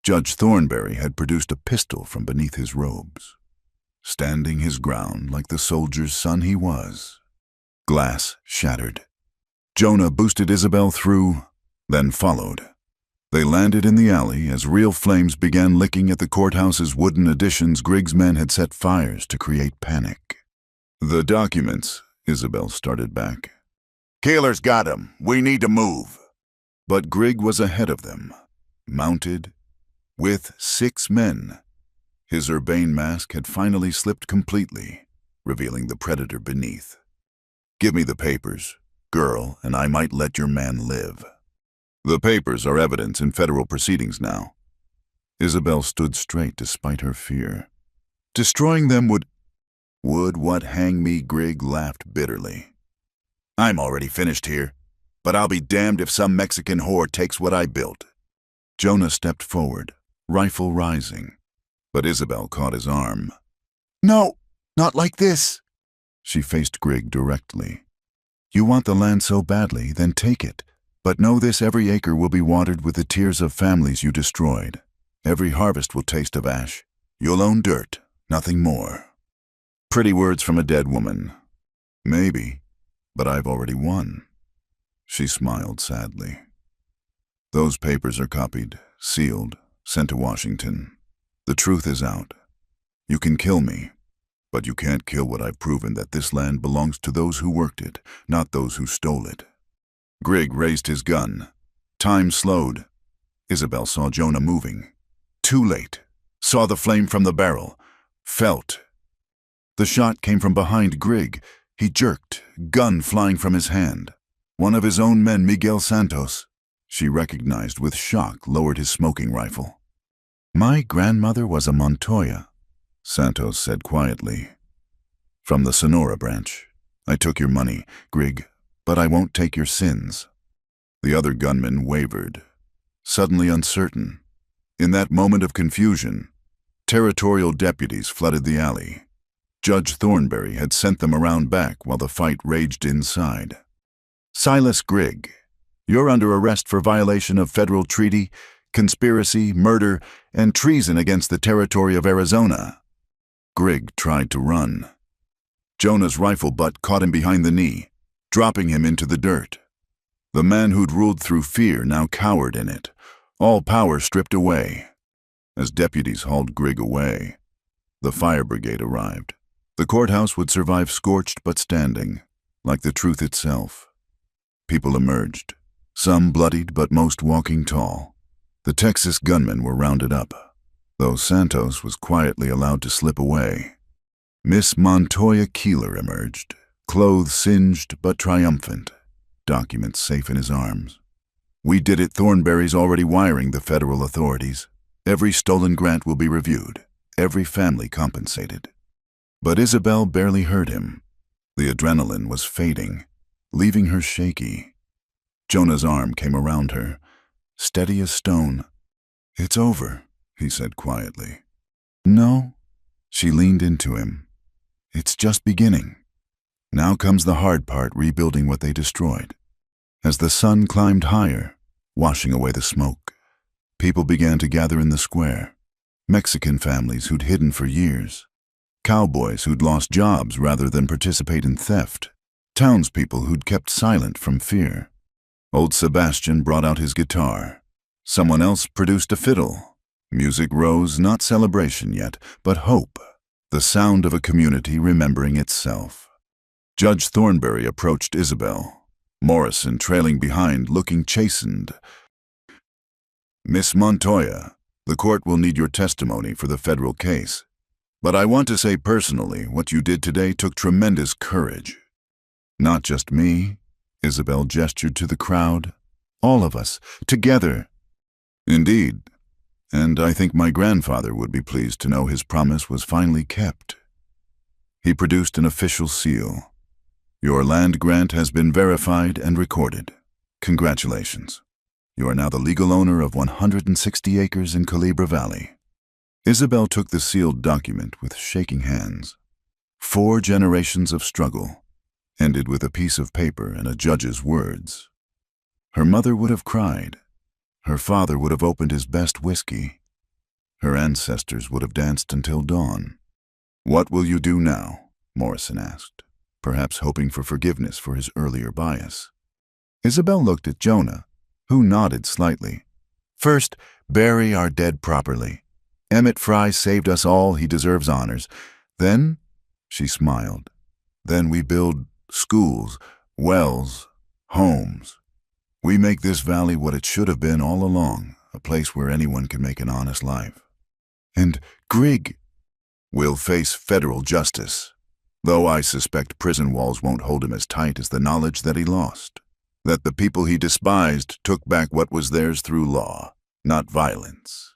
Judge Thornberry had produced a pistol from beneath his robes, standing his ground like the soldier's son he was. Glass shattered. Jonah boosted Isabel through, then followed. They landed in the alley as real flames began licking at the courthouse's wooden additions. Griggs' men had set fires to create panic. The documents, Isabel started back. Keeler's got him. We need to move. But Grigg was ahead of them, mounted, with 6 men. His urbane mask had finally slipped completely, revealing the predator beneath. Give me the papers, girl, and I might let your man live. The papers are evidence in federal proceedings now. Isabel stood straight despite her fear. Destroying them would what hang me? Grigg laughed bitterly. I'm already finished here, but I'll be damned if some Mexican whore takes what I built. Jonah stepped forward, rifle rising, but Isabel caught his arm. No, not like this. She faced Grigg directly. You want the land so badly, then take it. But know this, every acre will be watered with the tears of families you destroyed. Every harvest will taste of ash. You'll own dirt, nothing more. Pretty words from a dead woman. Maybe, but I've already won. She smiled sadly. Those papers are copied, sealed, sent to Washington. The truth is out. You can kill me, but you can't kill what I've proven, that this land belongs to those who worked it, not those who stole it. Grigg raised his gun. Time slowed. Isabel saw Jonah moving. Too late. Saw the flame from the barrel. Felt. The shot came from behind Grigg. He jerked, gun flying from his hand. One of his own men, Miguel Santos, she recognized with shock, lowered his smoking rifle. My grandmother was a Montoya, Santos said quietly. From the Sonora branch. I took your money, Grigg, but I won't take your sins. The other gunman wavered, suddenly uncertain. In that moment of confusion, territorial deputies flooded the alley. Judge Thornberry had sent them around back while the fight raged inside. Silas Grigg, you're under arrest for violation of federal treaty, conspiracy, murder, and treason against the territory of Arizona. Grigg tried to run. Jonah's rifle butt caught him behind the knee, dropping him into the dirt. The man who'd ruled through fear now cowered in it, all power stripped away. As deputies hauled Grigg away, the fire brigade arrived. The courthouse would survive scorched but standing, like the truth itself. People emerged, some bloodied but most walking tall. The Texas gunmen were rounded up, though Santos was quietly allowed to slip away. Miss Montoya Keeler emerged, clothes singed but triumphant. documents safe in his arms. "We did it. Thornberry's already wiring the federal authorities. Every stolen grant will be reviewed, every family compensated." But Isabel barely heard him. The adrenaline was fading, leaving her shaky. Jonah's arm came around her, steady as stone. "It's over," he said quietly. "No." She leaned into him. "It's just beginning. Now comes the hard part, rebuilding what they destroyed." As the sun climbed higher, washing away the smoke, people began to gather in the square. Mexican families who'd hidden for years. Cowboys who'd lost jobs rather than participate in theft. Townspeople who'd kept silent from fear. Old Sebastian brought out his guitar. Someone else produced a fiddle. Music rose, not celebration yet, but hope. The sound of a community remembering itself. Judge Thornberry approached Isabel, Morrison trailing behind, looking chastened. "Miss Montoya, the court will need your testimony for the federal case. But I want to say personally, what you did today took tremendous courage." "Not just me," Isabel gestured to the crowd. "All of us, together." "Indeed. And I think my grandfather would be pleased to know his promise was finally kept." He produced an official seal. "Your land grant has been verified and recorded. Congratulations. You are now the legal owner of 160 acres in Culebra Valley." Isabel took the sealed document with shaking hands. 4 generations of struggle ended with a piece of paper and a judge's words. Her mother would have cried. Her father would have opened his best whiskey. Her ancestors would have danced until dawn. "What will you do now?" Morrison asked, perhaps hoping for forgiveness for his earlier bias. Isabel looked at Jonah, who nodded slightly. "First, bury our dead properly. Emmett Fry saved us all, he deserves honors. Then," she smiled, "then we build schools, wells, homes. We make this valley what it should have been all along, a place where anyone can make an honest life. And Grigg will face federal justice, though I suspect prison walls won't hold him as tight as the knowledge that he lost, that the people he despised took back what was theirs through law, not violence."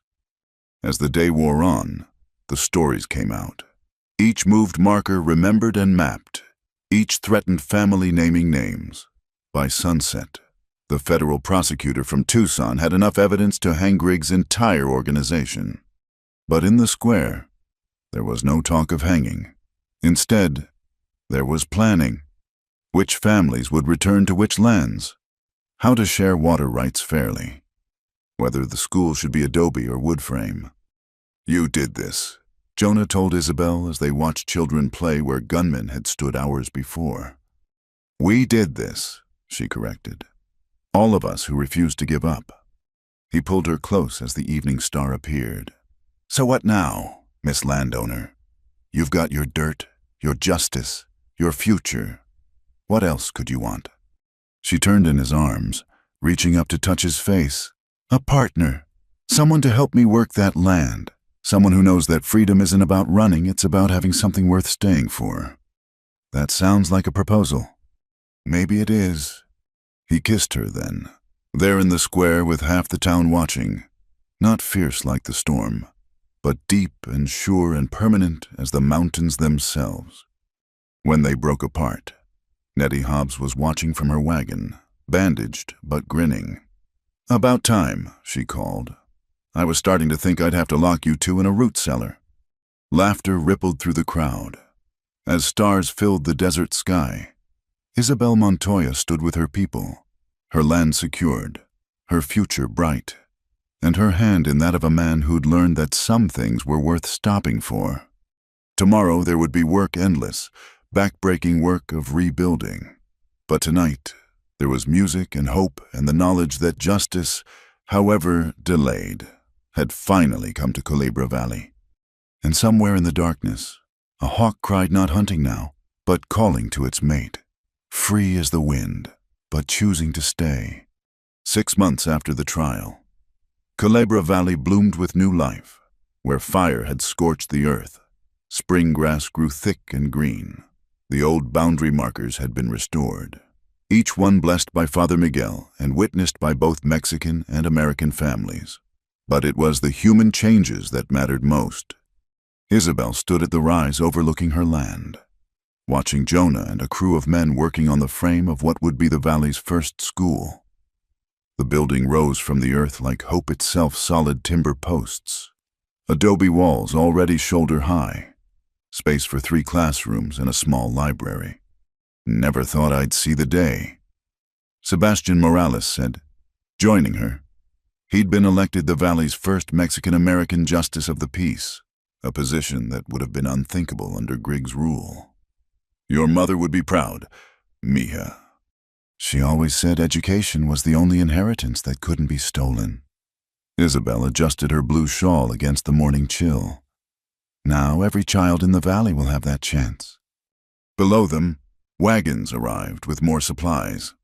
As the day wore on, the stories came out. Each moved marker remembered and mapped. Each threatened family naming names. By sunset, the federal prosecutor from Tucson had enough evidence to hang Grigg's entire organization. But in the square, there was no talk of hanging. Instead, there was planning. Which families would return to which lands? How to share water rights fairly. Whether the school should be adobe or wood frame. "You did this," Jonah told Isabel as they watched children play where gunmen had stood hours before. "We did this," she corrected. "All of us who refused to give up." He pulled her close as the evening star appeared. "So what now, Miss Landowner? You've got your dirt, your justice, your future. What else could you want?" She turned in his arms, reaching up to touch his face. "A partner. Someone to help me work that land. Someone who knows that freedom isn't about running, it's about having something worth staying for." "That sounds like a proposal." "Maybe it is." He kissed her then, there in the square with half the town watching, not fierce like the storm, but deep and sure and permanent as the mountains themselves. When they broke apart, Nettie Hobbs was watching from her wagon, bandaged but grinning. "About time," she called. "I was starting to think I'd have to lock you two in a root cellar." Laughter rippled through the crowd. As stars filled the desert sky, Isabel Montoya stood with her people, her land secured, her future bright, and her hand in that of a man who'd learned that some things were worth stopping for. Tomorrow there would be work endless, back-breaking work of rebuilding. But tonight, there was music and hope and the knowledge that justice, however delayed, had finally come to Culebra Valley. And somewhere in the darkness, a hawk cried not hunting now, but calling to its mate, free as the wind, but choosing to stay. 6 months after the trial, Culebra Valley bloomed with new life, where fire had scorched the earth. Spring grass grew thick and green. The old boundary markers had been restored. each one blessed by Father Miguel and witnessed by both Mexican and American families. But it was the human changes that mattered most. Isabel stood at the rise overlooking her land, watching Jonah and a crew of men working on the frame of what would be the valley's first school. The building rose from the earth like hope itself, solid timber posts, adobe walls already shoulder high, space for 3 classrooms and a small library. Never thought I'd see the day, Sebastian Morales said, joining her. He'd been elected the valley's first Mexican-American Justice of the Peace, a position that would have been unthinkable under Grig's rule. Your mother would be proud, mija. She always said education was the only inheritance that couldn't be stolen. Isabel adjusted her blue shawl against the morning chill. Now every child in the valley will have that chance. Below them, wagons arrived with more supplies.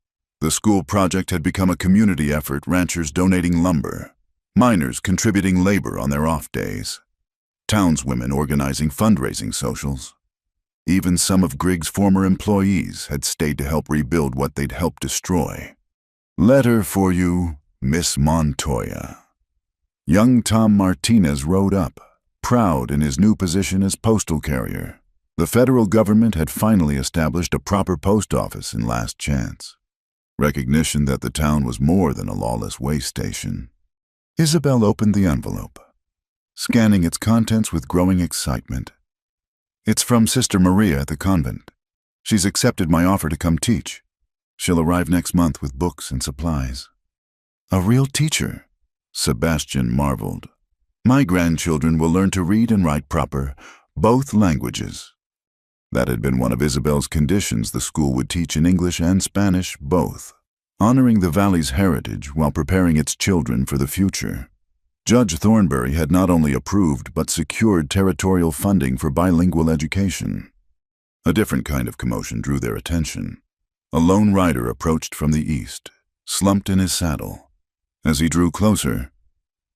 The school project had become a community effort, ranchers donating lumber, miners contributing labor on their off days, townswomen organizing fundraising socials. Even some of Grig's former employees had stayed to help rebuild what they'd helped destroy. Letter for you, Miss Montoya. Young Tom Martinez rode up, proud in his new position as postal carrier. The federal government had finally established a proper post office in Last Chance. Recognition that the town was more than a lawless way station. Isabel opened the envelope, scanning its contents with growing excitement. It's from Sister Maria at the convent. She's accepted my offer to come teach. She'll arrive next month with books and supplies. A real teacher, Sebastian marveled. My grandchildren will learn to read and write proper, both languages. That had been one of Isabel's conditions. The school would teach in English and Spanish, both, honoring the valley's heritage while preparing its children for the future. Judge Thornbury had not only approved but secured territorial funding for bilingual education. A different kind of commotion drew their attention. A lone rider approached from the east, slumped in his saddle. As he drew closer,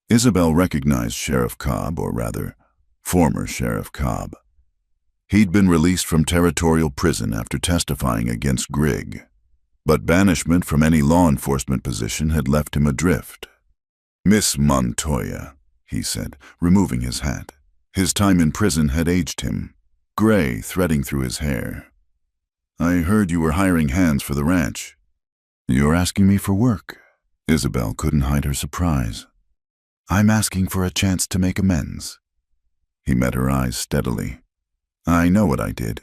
Isabel recognized Sheriff Cobb, or rather, former Sheriff Cobb. He'd been released from territorial prison after testifying against Grig, but banishment from any law enforcement position had left him adrift. Miss Montoya, he said, removing his hat. His time in prison had aged him, gray threading through his hair. I heard you were hiring hands for the ranch. You're asking me for work. Isabel couldn't hide her surprise. I'm asking for a chance to make amends. He met her eyes steadily. I know what I did.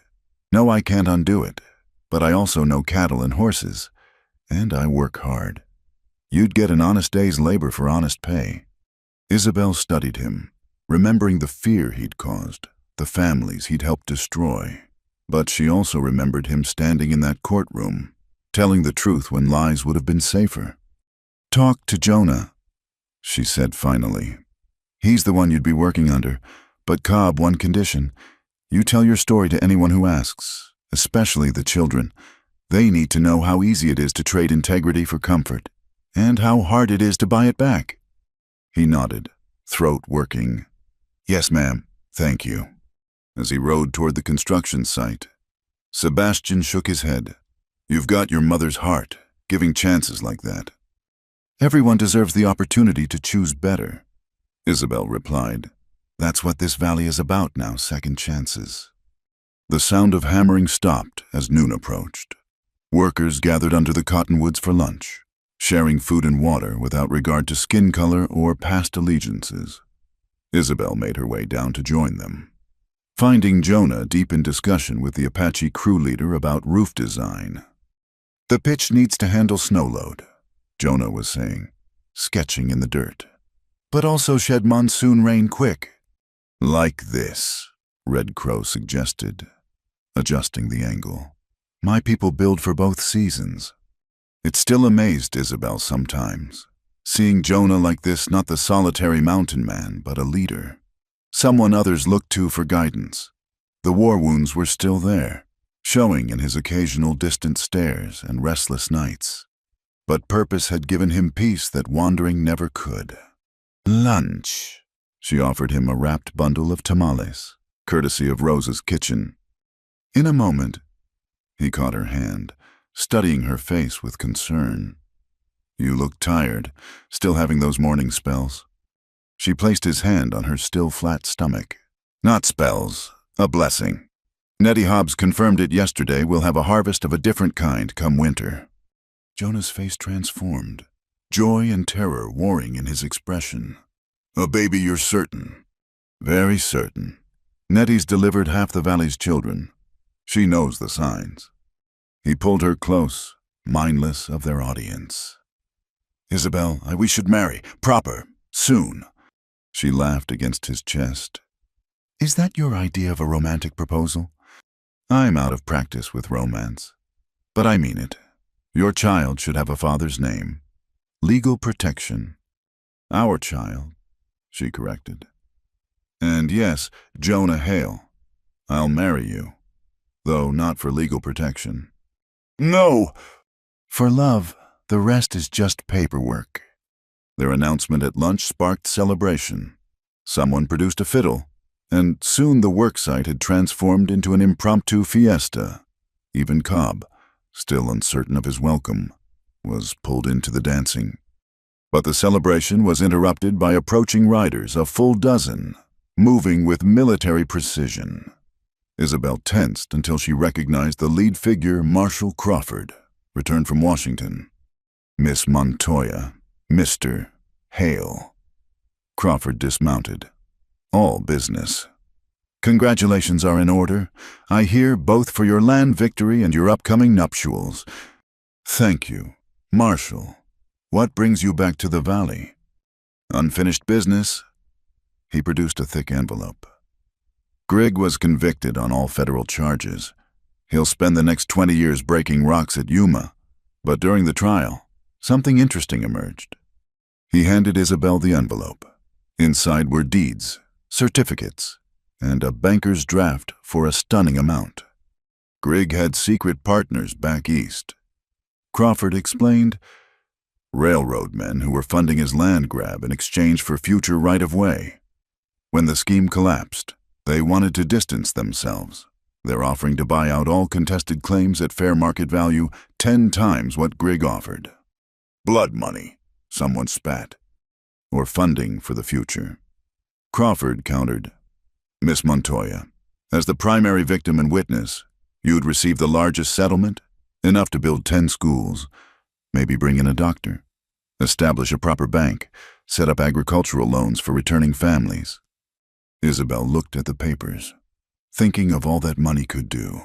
No, I can't undo it. But I also know cattle and horses, and I work hard. You'd get an honest day's labor for honest pay. Isabel studied him, remembering the fear he'd caused, the families he'd helped destroy. But she also remembered him standing in that courtroom, telling the truth when lies would have been safer. Talk to Jonah, she said finally. He's the one you'd be working under, but Cobb, one condition. You tell your story to anyone who asks, especially the children. They need to know how easy it is to trade integrity for comfort, and how hard it is to buy it back. He nodded, throat working. Yes, ma'am, thank you. As he rode toward the construction site, Sebastian shook his head. You've got your mother's heart, giving chances like that. Everyone deserves the opportunity to choose better, Isabel replied. That's what this valley is about now, second chances. The sound of hammering stopped as noon approached. Workers gathered under the cottonwoods for lunch, sharing food and water without regard to skin color or past allegiances. Isabel made her way down to join them, finding Jonah deep in discussion with the Apache crew leader about roof design. The pitch needs to handle snow load, Jonah was saying, sketching in the dirt, but also shed monsoon rain quick. Like this, Red Crow suggested, adjusting the angle. My people build for both seasons. It still amazed Isabel sometimes, seeing Jonah like this, not the solitary mountain man, but a leader, someone others looked to for guidance. The war wounds were still there, showing in his occasional distant stares and restless nights. But purpose had given him peace that wandering never could. Lunch. She offered him a wrapped bundle of tamales, courtesy of Rosa's kitchen. In a moment, he caught her hand, studying her face with concern. "You look tired, still having those morning spells?" She placed his hand on her still flat stomach. "Not spells, a blessing. Nettie Hobbs confirmed it yesterday. We'll have a harvest of a different kind come winter." Jonah's face transformed, joy and terror warring in his expression. "A baby, you're certain?" "Very certain. Nettie's delivered half the valley's children. She knows the signs." He pulled her close, mindless of their audience. "Isabel, we should marry, proper, soon." She laughed against his chest. "Is that your idea of a romantic proposal?" "I'm out of practice with romance. But I mean it. Your child should have a father's name. Legal protection." "Our child," she corrected. "And yes, Jonah Hale. I'll marry you, though not for legal protection." "No!" "For love, the rest is just paperwork." Their announcement at lunch sparked celebration. Someone produced a fiddle, and soon the worksite had transformed into an impromptu fiesta. Even Cobb, still uncertain of his welcome, was pulled into the dancing. But the celebration was interrupted by approaching riders, a full dozen, moving with military precision. Isabel tensed until she recognized the lead figure, Marshall Crawford, returned from Washington. Miss Montoya, Mr. Hale. Crawford dismounted. "All business. Congratulations are in order, I hear, both for your land victory and your upcoming nuptials." "Thank you. Marshall, what brings you back to the valley?" "Unfinished business." He produced a thick envelope. "Grigg was convicted on all federal charges. He'll spend the next 20 years breaking rocks at Yuma, but during the trial, something interesting emerged." He handed Isabel the envelope. Inside were deeds, certificates, and a banker's draft for a stunning amount. Grigg had secret partners back east. Crawford explained, railroad men who were funding his land grab in exchange for future right-of-way. When the scheme collapsed, they wanted to distance themselves. They're offering to buy out all contested claims at fair market value, 10 times what Grigg offered. "Blood money," someone spat. "Or funding for the future." Crawford countered, "Miss Montoya, as the primary victim and witness, you'd receive the largest settlement, enough to build 10 schools, maybe bring in a doctor, establish a proper bank, set up agricultural loans for returning families." Isabel looked at the papers, thinking of all that money could do.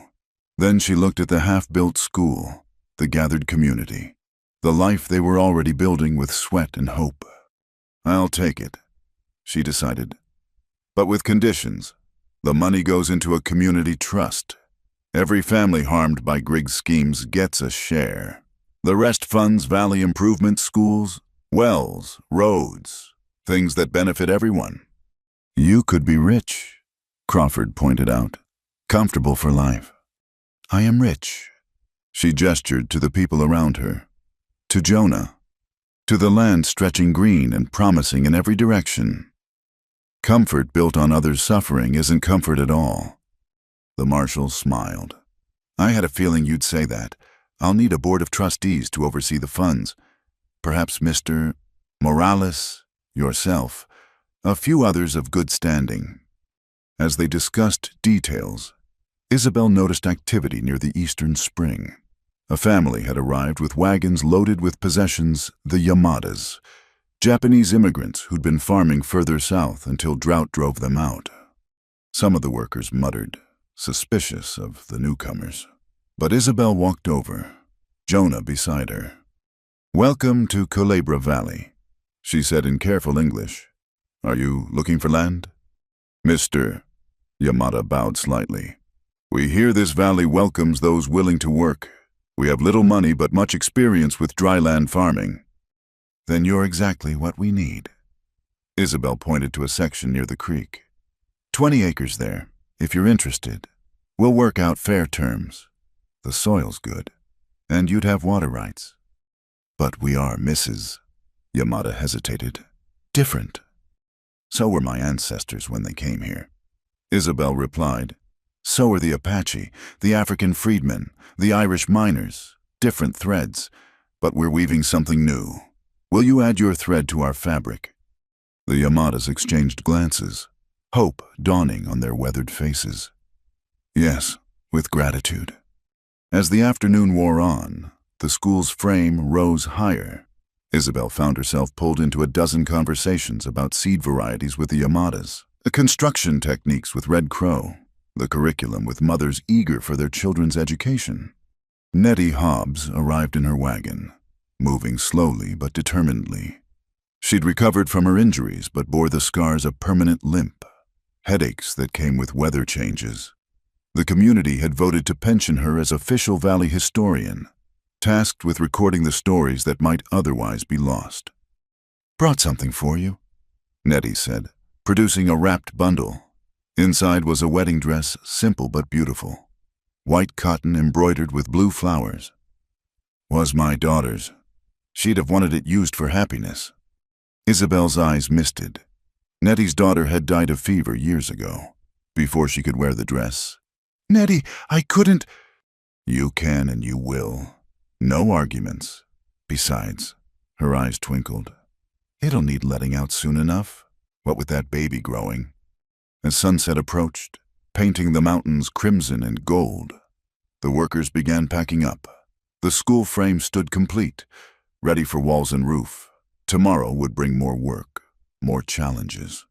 Then she looked at the half-built school, the gathered community, the life they were already building with sweat and hope. "I'll take it," she decided. "But with conditions. The money goes into a community trust. Every family harmed by Grigg's schemes gets a share. The rest funds valley improvement, schools, wells, roads, things that benefit everyone." "You could be rich," Crawford pointed out. "Comfortable for life." "I am rich." She gestured to the people around her, to Jonah, to the land stretching green and promising in every direction. Comfort built on others' suffering isn't comfort at all. The marshal smiled. "I had a feeling you'd say that. I'll need a board of trustees to oversee the funds. Perhaps Mr. Morales, yourself, a few others of good standing." As they discussed details, Isabel noticed activity near the eastern spring. A family had arrived with wagons loaded with possessions, the Yamadas, Japanese immigrants who'd been farming further south until drought drove them out. Some of the workers muttered, suspicious of the newcomers. But Isabel walked over, Jonah beside her. "Welcome to Culebra Valley," she said in careful English. "Are you looking for land?" "Mr." Yamada bowed slightly. "We hear this valley welcomes those willing to work. We have little money but much experience with dryland farming." "Then you're exactly what we need." Isabel pointed to a section near the creek. 20 acres there, if you're interested. We'll work out fair terms. The soil's good, and you'd have water rights. But we are Mrs. Yamada hesitated. Different. So were my ancestors when they came here. Isabel replied, "So were the Apache, the African freedmen, the Irish miners, different threads, but we're weaving something new. Will you add your thread to our fabric?" The Yamadas exchanged glances, hope dawning on their weathered faces. "Yes, with gratitude." As the afternoon wore on, the school's frame rose higher. Isabel found herself pulled into a dozen conversations about seed varieties with the Yamadas, the construction techniques with Red Crow, the curriculum with mothers eager for their children's education. Nettie Hobbs arrived in her wagon, moving slowly but determinedly. She'd recovered from her injuries but bore the scars of permanent limp, headaches that came with weather changes. The community had voted to pension her as official Valley historian, tasked with recording the stories that might otherwise be lost. "Brought something for you," Nettie said, producing a wrapped bundle. Inside was a wedding dress, simple but beautiful. White cotton embroidered with blue flowers. "Was my daughter's. She'd have wanted it used for happiness." Isabel's eyes misted. Nettie's daughter had died of fever years ago, before she could wear the dress. "Nettie, I couldn't—" "You can and you will. No arguments. Besides," her eyes twinkled, "it'll need letting out soon enough, what with that baby growing." As sunset approached, painting the mountains crimson and gold, the workers began packing up. The school frame stood complete, ready for walls and roof. Tomorrow would bring more work, more challenges.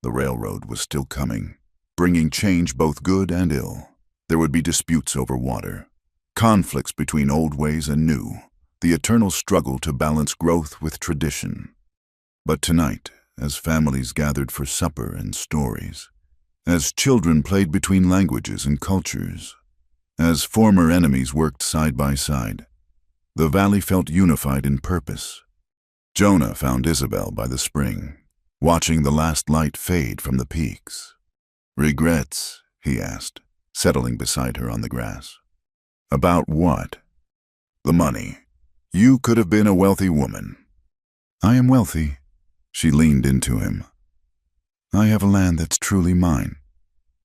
The railroad was still coming, bringing change both good and ill. There would be disputes over water, conflicts between old ways and new, the eternal struggle to balance growth with tradition. But tonight, as families gathered for supper and stories, as children played between languages and cultures, as former enemies worked side by side, the valley felt unified in purpose. Jonah found Isabel by the spring, watching the last light fade from the peaks. "Regrets?" he asked, settling beside her on the grass. "About what?" "The money. You could have been a wealthy woman." "I am wealthy." She leaned into him. "I have a land that's truly mine,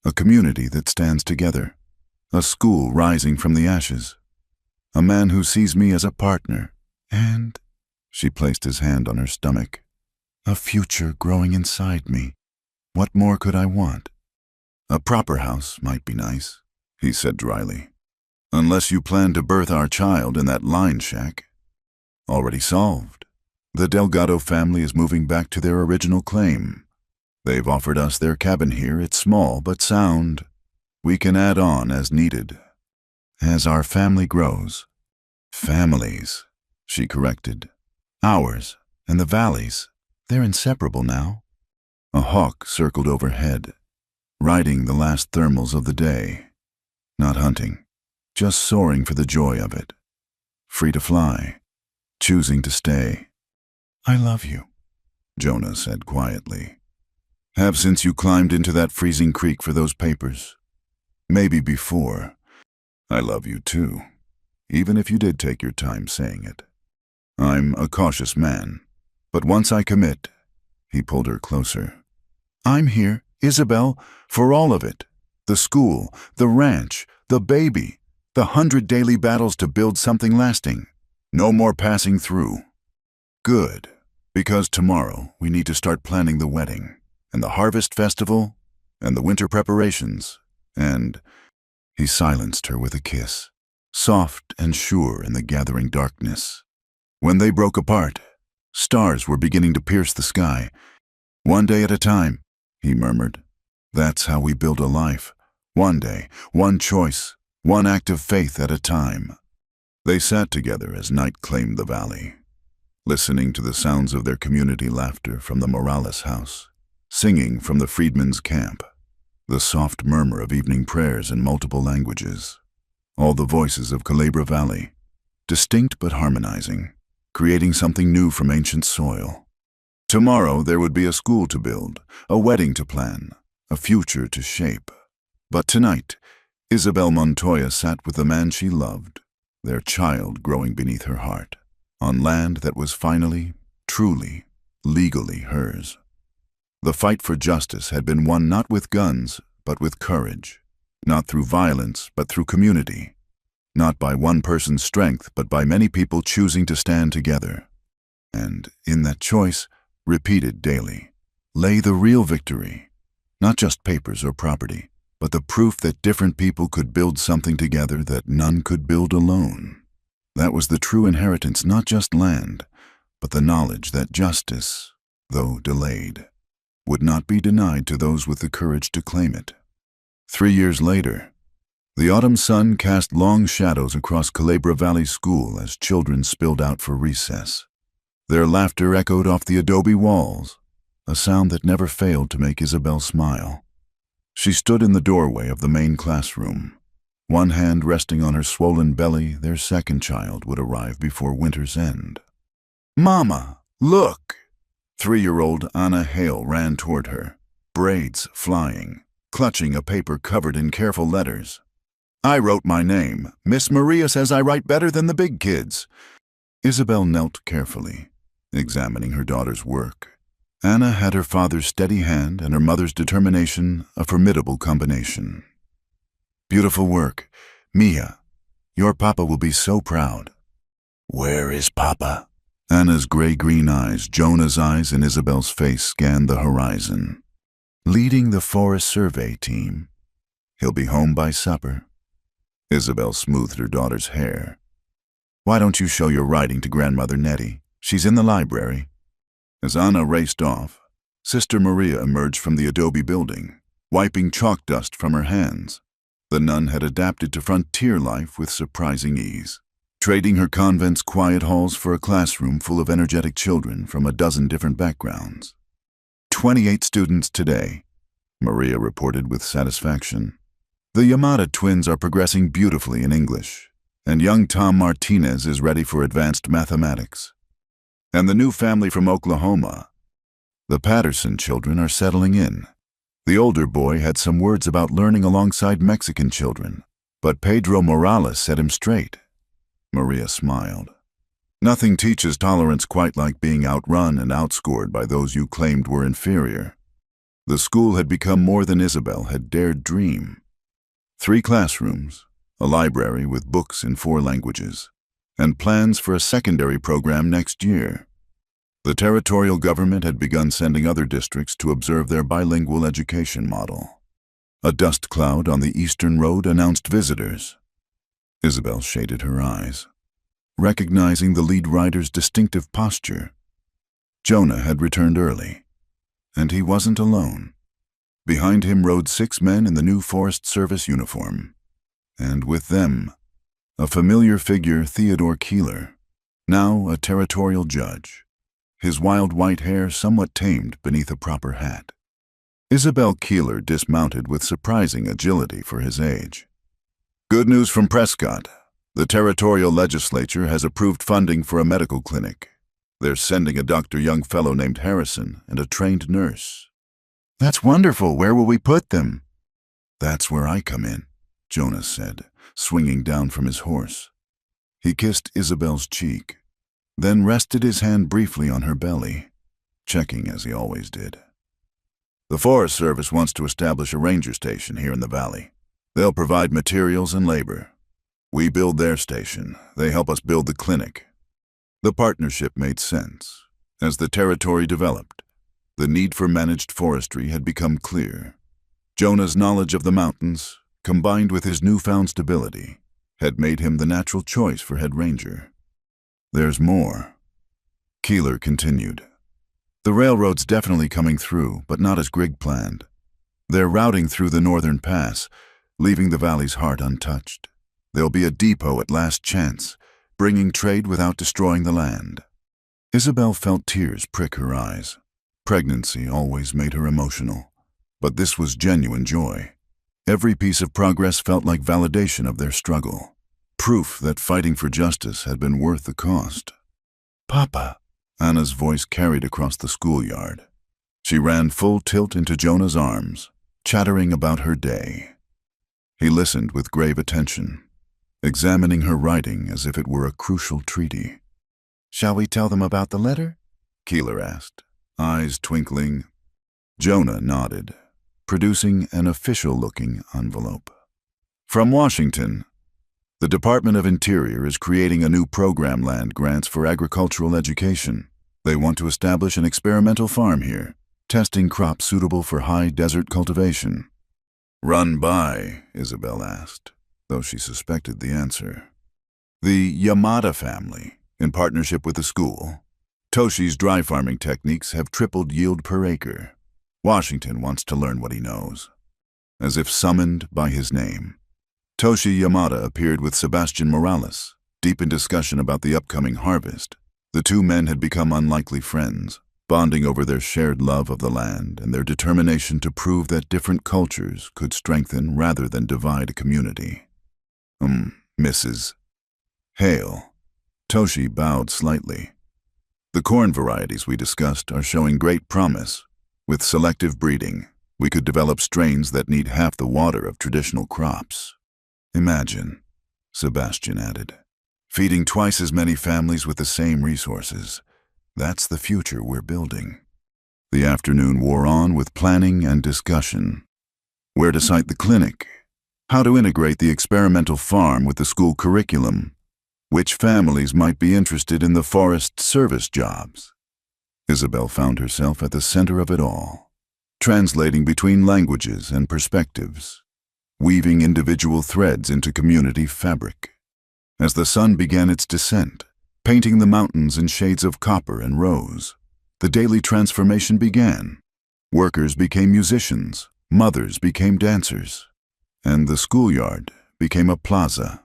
a community that stands together, a school rising from the ashes, a man who sees me as a partner, and," she placed his hand on her stomach, "a future growing inside me. What more could I want?" "A proper house might be nice," he said dryly. "Unless you plan to birth our child in that line shack." "Already solved. The Delgado family is moving back to their original claim. They've offered us their cabin here. It's small but sound. We can add on as needed." "As our family grows." "Families," she corrected. "Ours and the valley's. They're inseparable now." A hawk circled overhead, riding the last thermals of the day. Not hunting, just soaring for the joy of it. Free to fly, choosing to stay. "I love you," Jonah said quietly. "Have since you climbed into that freezing creek for those papers. Maybe before. I love you too, even if you did take your time saying it. I'm a cautious man, but once I commit," he pulled her closer. "I'm here, Isabel, for all of it. The school, the ranch, the baby, the 100 daily battles to build something lasting. No more passing through." "Good, because tomorrow we need to start planning the wedding, and the harvest festival, and the winter preparations, and—" He silenced her with a kiss, soft and sure in the gathering darkness. When they broke apart, stars were beginning to pierce the sky. "One day at a time," he murmured. "That's how we build a life. One day, one choice, one act of faith at a time." They sat together as night claimed the valley, listening to the sounds of their community laughter from the Morales house, singing from the freedmen's camp, the soft murmur of evening prayers in multiple languages, all the voices of Culebra Valley, distinct but harmonizing, creating something new from ancient soil. Tomorrow there would be a school to build, a wedding to plan, a future to shape. But tonight, Isabel Montoya sat with the man she loved, their child growing beneath her heart, on land that was finally, truly, legally hers. The fight for justice had been won not with guns, but with courage, not through violence, but through community. not by one person's strength, but by many people choosing to stand together. And in that choice, repeated daily, lay the real victory, not just papers or property, but the proof that different people could build something together that none could build alone. That was the true inheritance, not just land, but the knowledge that justice, though delayed, would not be denied to those with the courage to claim it. 3 years later, the autumn sun cast long shadows across Culebra Valley School as children spilled out for recess. Their laughter echoed off the adobe walls, a sound that never failed to make Isabel smile. She stood in the doorway of the main classroom, one hand resting on her swollen belly. Their second child would arrive before winter's end. "Mama, look!" 3-year-old Anna Hale ran toward her, braids flying, clutching a paper covered in careful letters. "I wrote my name. Miss Maria says I write better than the big kids." Isabel knelt carefully, examining her daughter's work. Anna had her father's steady hand and her mother's determination, a formidable combination. "Beautiful work. Mia, your papa will be so proud." Where is Papa? Anna's gray-green eyes, Jonah's eyes, and Isabel's face scanned the horizon. "Leading the forest survey team. He'll be home by supper." Isabel smoothed her daughter's hair. "Why don't you show your writing to Grandmother Nettie? She's in the library." As Anna raced off, Sister Maria emerged from the adobe building, wiping chalk dust from her hands. The nun had adapted to frontier life with surprising ease, trading her convent's quiet halls for a classroom full of energetic children from a dozen different backgrounds. 28 students today, Maria reported with satisfaction. The Yamada twins are progressing beautifully in English, and young Tom Martinez is ready for advanced mathematics. And the new family from Oklahoma, the Patterson children, are settling in. The older boy had some words about learning alongside Mexican children, but Pedro Morales set him straight. Maria smiled. "Nothing teaches tolerance quite like being outrun and outscored by those you claimed were inferior." The school had become more than Isabel had dared dream. 3 classrooms, a library with books in 4 languages, and plans for a secondary program next year. The territorial government had begun sending other districts to observe their bilingual education model. A dust cloud on the eastern road announced visitors. Isabel shaded her eyes, recognizing the lead rider's distinctive posture. Jonah had returned early, and he wasn't alone. Behind him rode 6 men in the new Forest Service uniform, and with them, a familiar figure, Theodore Keeler, now a territorial judge, his wild white hair somewhat tamed beneath a proper hat. Isabel Keeler dismounted with surprising agility for his age. "Good news from Prescott. The territorial legislature has approved funding for a medical clinic. They're sending a doctor young fellow named Harrison and a trained nurse." "That's wonderful. Where will we put them?" "That's where I come in," Jonas said, swinging down from his horse. He kissed Isabel's cheek, then rested his hand briefly on her belly, checking as he always did. "The Forest Service wants to establish a ranger station here in the valley. They'll provide materials and labor. We build their station. They help us build the clinic." The partnership made sense. As the territory developed, the need for managed forestry had become clear. Jonah's knowledge of the mountains, combined with his newfound stability, had made him the natural choice for head ranger. "There's more," Keeler continued. "The railroad's definitely coming through, but not as Grigg planned. They're routing through the northern pass, leaving the valley's heart untouched. There'll be a depot at last chance, bringing trade without destroying the land." Isabel felt tears prick her eyes. Pregnancy always made her emotional, but this was genuine joy. Every piece of progress felt like validation of their struggle, proof that fighting for justice had been worth the cost. "Papa," Anna's voice carried across the schoolyard. She ran full tilt into Jonah's arms, chattering about her day. He listened with grave attention, examining her writing as if it were a crucial treaty. "Shall we tell them about the letter?" Keeler asked, eyes twinkling. Jonah nodded, producing an official-looking envelope. "From Washington. The Department of Interior is creating a new program, land grants for agricultural education. They want to establish an experimental farm here, testing crops suitable for high desert cultivation. Run by, Isabel asked, though she suspected the answer. The Yamada family, in partnership with the school. Toshi's dry farming techniques have tripled yield per acre. Washington wants to learn what he knows. As if summoned by his name, Toshi Yamada appeared with Sebastian Morales, deep in discussion about the upcoming harvest. The two men had become unlikely friends, bonding over their shared love of the land and their determination to prove that different cultures could strengthen rather than divide a community. Mrs. Hale. Toshi bowed slightly. The corn varieties we discussed are showing great promise. With selective breeding, we could develop strains that need half the water of traditional crops. Imagine, Sebastian added, feeding twice as many families with the same resources. That's the future we're building. The afternoon wore on with planning and discussion. Where to site the clinic, how to integrate the experimental farm with the school curriculum, which families might be interested in the forest service jobs. Isabel found herself at the center of it all, translating between languages and perspectives, weaving individual threads into community fabric. As the sun began its descent, painting the mountains in shades of copper and rose, the daily transformation began. Workers became musicians, mothers became dancers, and the schoolyard became a plaza.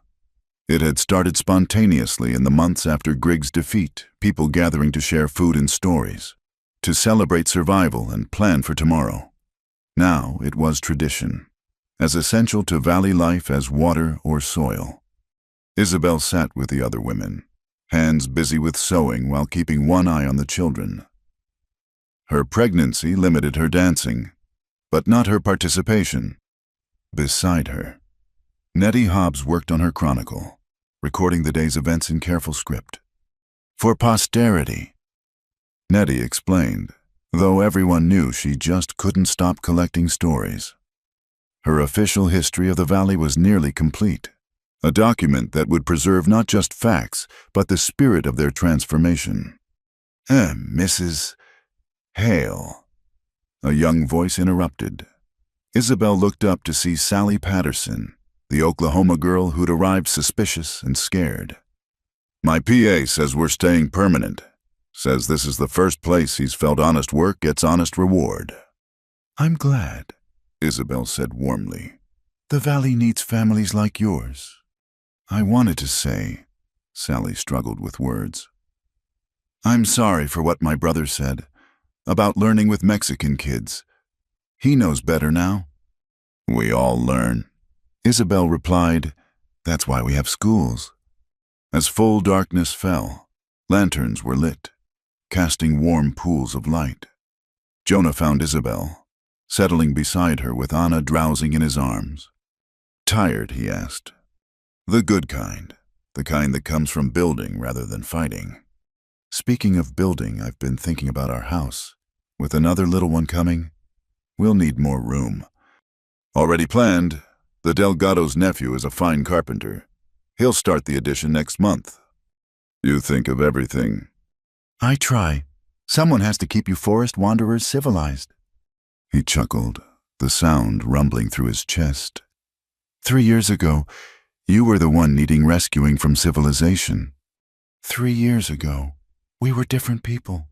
It had started spontaneously in the months after Grigg's defeat, people gathering to share food and stories, to celebrate survival and plan for tomorrow. Now it was tradition, as essential to valley life as water or soil. Isabel sat with the other women, hands busy with sewing while keeping one eye on the children. Her pregnancy limited her dancing, but not her participation. Beside her, Nettie Hobbs worked on her chronicle, recording the day's events in careful script. For posterity, Nettie explained, though everyone knew she just couldn't stop collecting stories. Her official history of the valley was nearly complete, a document that would preserve not just facts, but the spirit of their transformation. Mrs. Hale, a young voice interrupted. Isabel looked up to see Sally Patterson, the Oklahoma girl who'd arrived suspicious and scared. My PA says we're staying permanent. Says this is the first place he's felt honest work gets honest reward. I'm glad, Isabel said warmly. The valley needs families like yours. I wanted to say, Sally struggled with words. I'm sorry for what my brother said about learning with Mexican kids. He knows better now. We all learn, Isabel replied. That's why we have schools. As full darkness fell, lanterns were lit, casting warm pools of light. Jonah found Isabel, settling beside her with Anna drowsing in his arms. Tired, he asked. The good kind, the kind that comes from building rather than fighting. Speaking of building, I've been thinking about our house. With another little one coming, we'll need more room. Already planned. The Delgado's nephew is a fine carpenter. He'll start the addition next month. You think of everything. I try. Someone has to keep you forest wanderers civilized. He chuckled, the sound rumbling through his chest. 3 years ago, you were the one needing rescuing from civilization. 3 years ago, we were different people.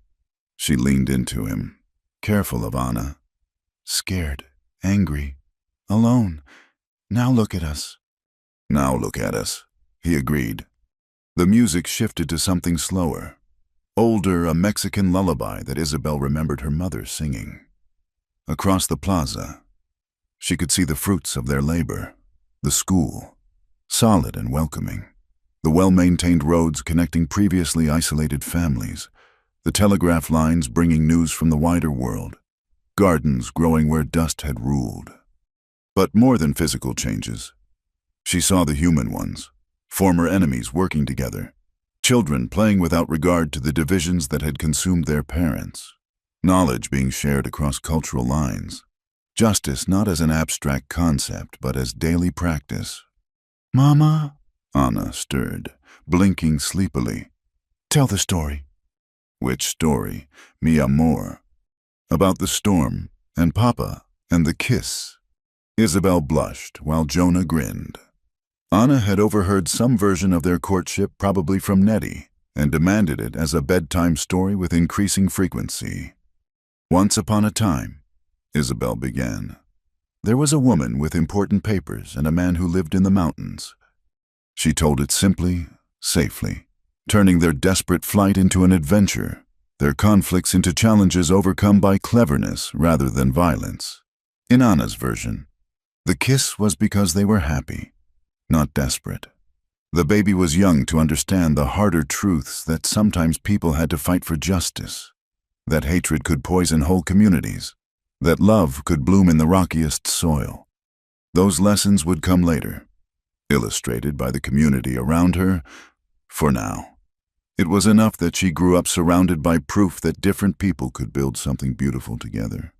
She leaned into him, careful of Anna. Scared, angry, alone. Now look at us. Now look at us, he agreed. The music shifted to something slower. Older, a Mexican lullaby that Isabel remembered her mother singing. Across the plaza, she could see the fruits of their labor. The school, solid and welcoming. The well-maintained roads connecting previously isolated families. The telegraph lines bringing news from the wider world. Gardens growing where dust had ruled. But more than physical changes, she saw the human ones, former enemies working together, children playing without regard to the divisions that had consumed their parents, knowledge being shared across cultural lines, justice not as an abstract concept but as daily practice. Mama, Anna stirred, blinking sleepily. Tell the story. Which story? Mi amor. About the storm, and Papa, and the kiss. Isabel blushed, while Jonah grinned. Anna had overheard some version of their courtship, probably from Nettie, and demanded it as a bedtime story with increasing frequency. Once upon a time, Isabel began, there was a woman with important papers and a man who lived in the mountains. She told it simply, safely, turning their desperate flight into an adventure, their conflicts into challenges overcome by cleverness rather than violence. In Anna's version, the kiss was because they were happy, not desperate. The baby was young to understand the harder truths that sometimes people had to fight for justice, that hatred could poison whole communities, that love could bloom in the rockiest soil. Those lessons would come later, illustrated by the community around her. For now, it was enough that she grew up surrounded by proof that different people could build something beautiful together.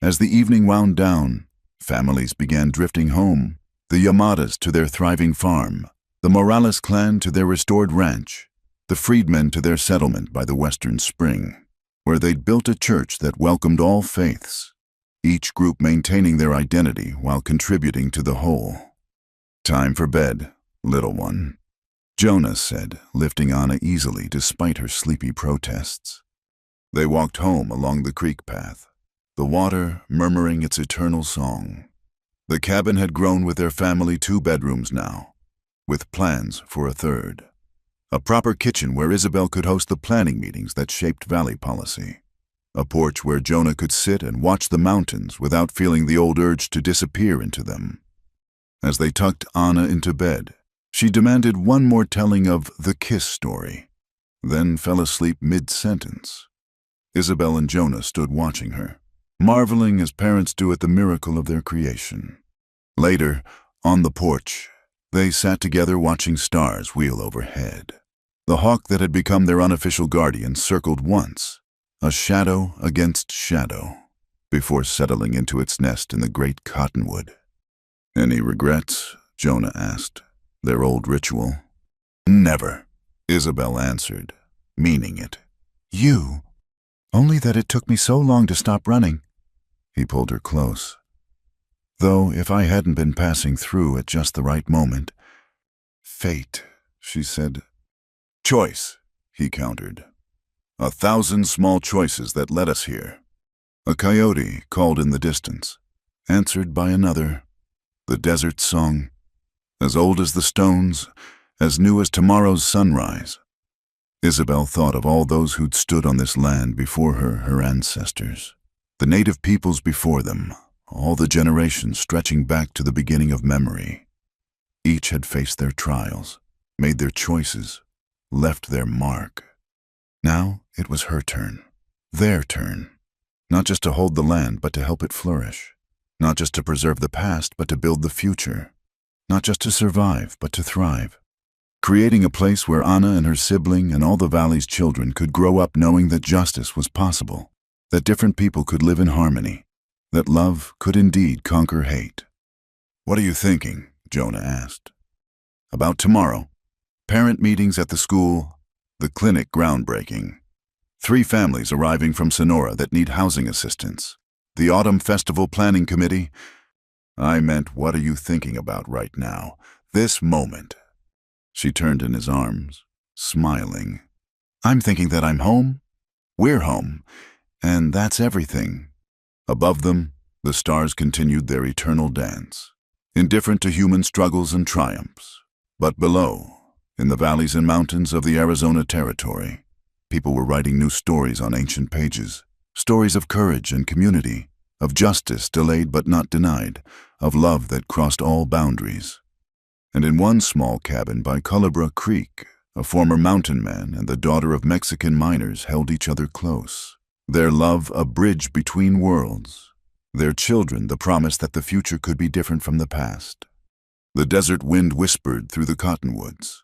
As the evening wound down, families began drifting home, the Yamadas to their thriving farm, the Morales clan to their restored ranch, the freedmen to their settlement by the Western Spring, where they'd built a church that welcomed all faiths, each group maintaining their identity while contributing to the whole. Time for bed, little one, Jonah said, lifting Anna easily despite her sleepy protests. They walked home along the creek path, the water murmuring its eternal song. The cabin had grown with their family 2 bedrooms now, with plans for a third. A proper kitchen where Isabel could host the planning meetings that shaped valley policy. A porch where Jonah could sit and watch the mountains without feeling the old urge to disappear into them. As they tucked Anna into bed, she demanded one more telling of the kiss story, then fell asleep mid-sentence. Isabel and Jonah stood watching her, marveling as parents do at the miracle of their creation. Later, on the porch, they sat together watching stars wheel overhead. The hawk that had become their unofficial guardian circled once, a shadow against shadow, before settling into its nest in the great cottonwood. Any regrets? Jonah asked. Their old ritual? Never, Isabel answered, meaning it. You? Only that it took me so long to stop running. He pulled her close. Though if I hadn't been passing through at just the right moment. Fate, she said. Choice, he countered. 1,000 small choices that led us here. A coyote called in the distance, answered by another. The desert song, as old as the stones, as new as tomorrow's sunrise. Isabel thought of all those who'd stood on this land before her, her ancestors. The native peoples before them, all the generations stretching back to the beginning of memory. Each had faced their trials, made their choices, left their mark. Now it was her turn, their turn, not just to hold the land but to help it flourish, not just to preserve the past but to build the future, not just to survive but to thrive. Creating a place where Anna and her sibling and all the valley's children could grow up knowing that justice was possible, that different people could live in harmony, that love could indeed conquer hate. What are you thinking? Jonah asked. About tomorrow. Parent meetings at the school, the clinic groundbreaking. 3 families arriving from Sonora that need housing assistance. The Autumn Festival Planning Committee. I meant, what are you thinking about right now? This moment. She turned in his arms, smiling. I'm thinking that I'm home. We're home. And that's everything. Above them, the stars continued their eternal dance, indifferent to human struggles and triumphs. But below, in the valleys and mountains of the Arizona territory, people were writing new stories on ancient pages, stories of courage and community, of justice delayed but not denied, of love that crossed all boundaries. And in one small cabin by Culebra Creek, a former mountain man and the daughter of Mexican miners held each other close, their love a bridge between worlds, their children the promise that the future could be different from the past. The desert wind whispered through the cottonwoods,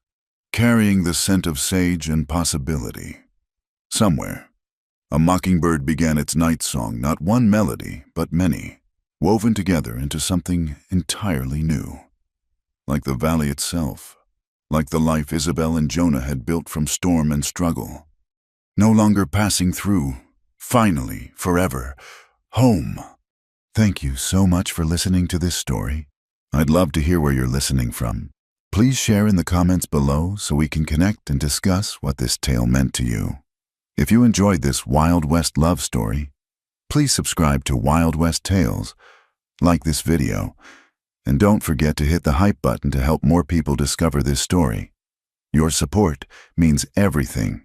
carrying the scent of sage and possibility. Somewhere, a mockingbird began its night song, not one melody, but many, woven together into something entirely new. Like the valley itself, like the life Isabel and Jonah had built from storm and struggle. No longer passing through, finally, forever, home. Thank you so much for listening to this story. I'd love to hear where you're listening from. Please share in the comments below so we can connect and discuss what this tale meant to you. If you enjoyed this Wild West love story, please subscribe to Wild West Tales, like this video, and don't forget to hit the hype button to help more people discover this story. Your support means everything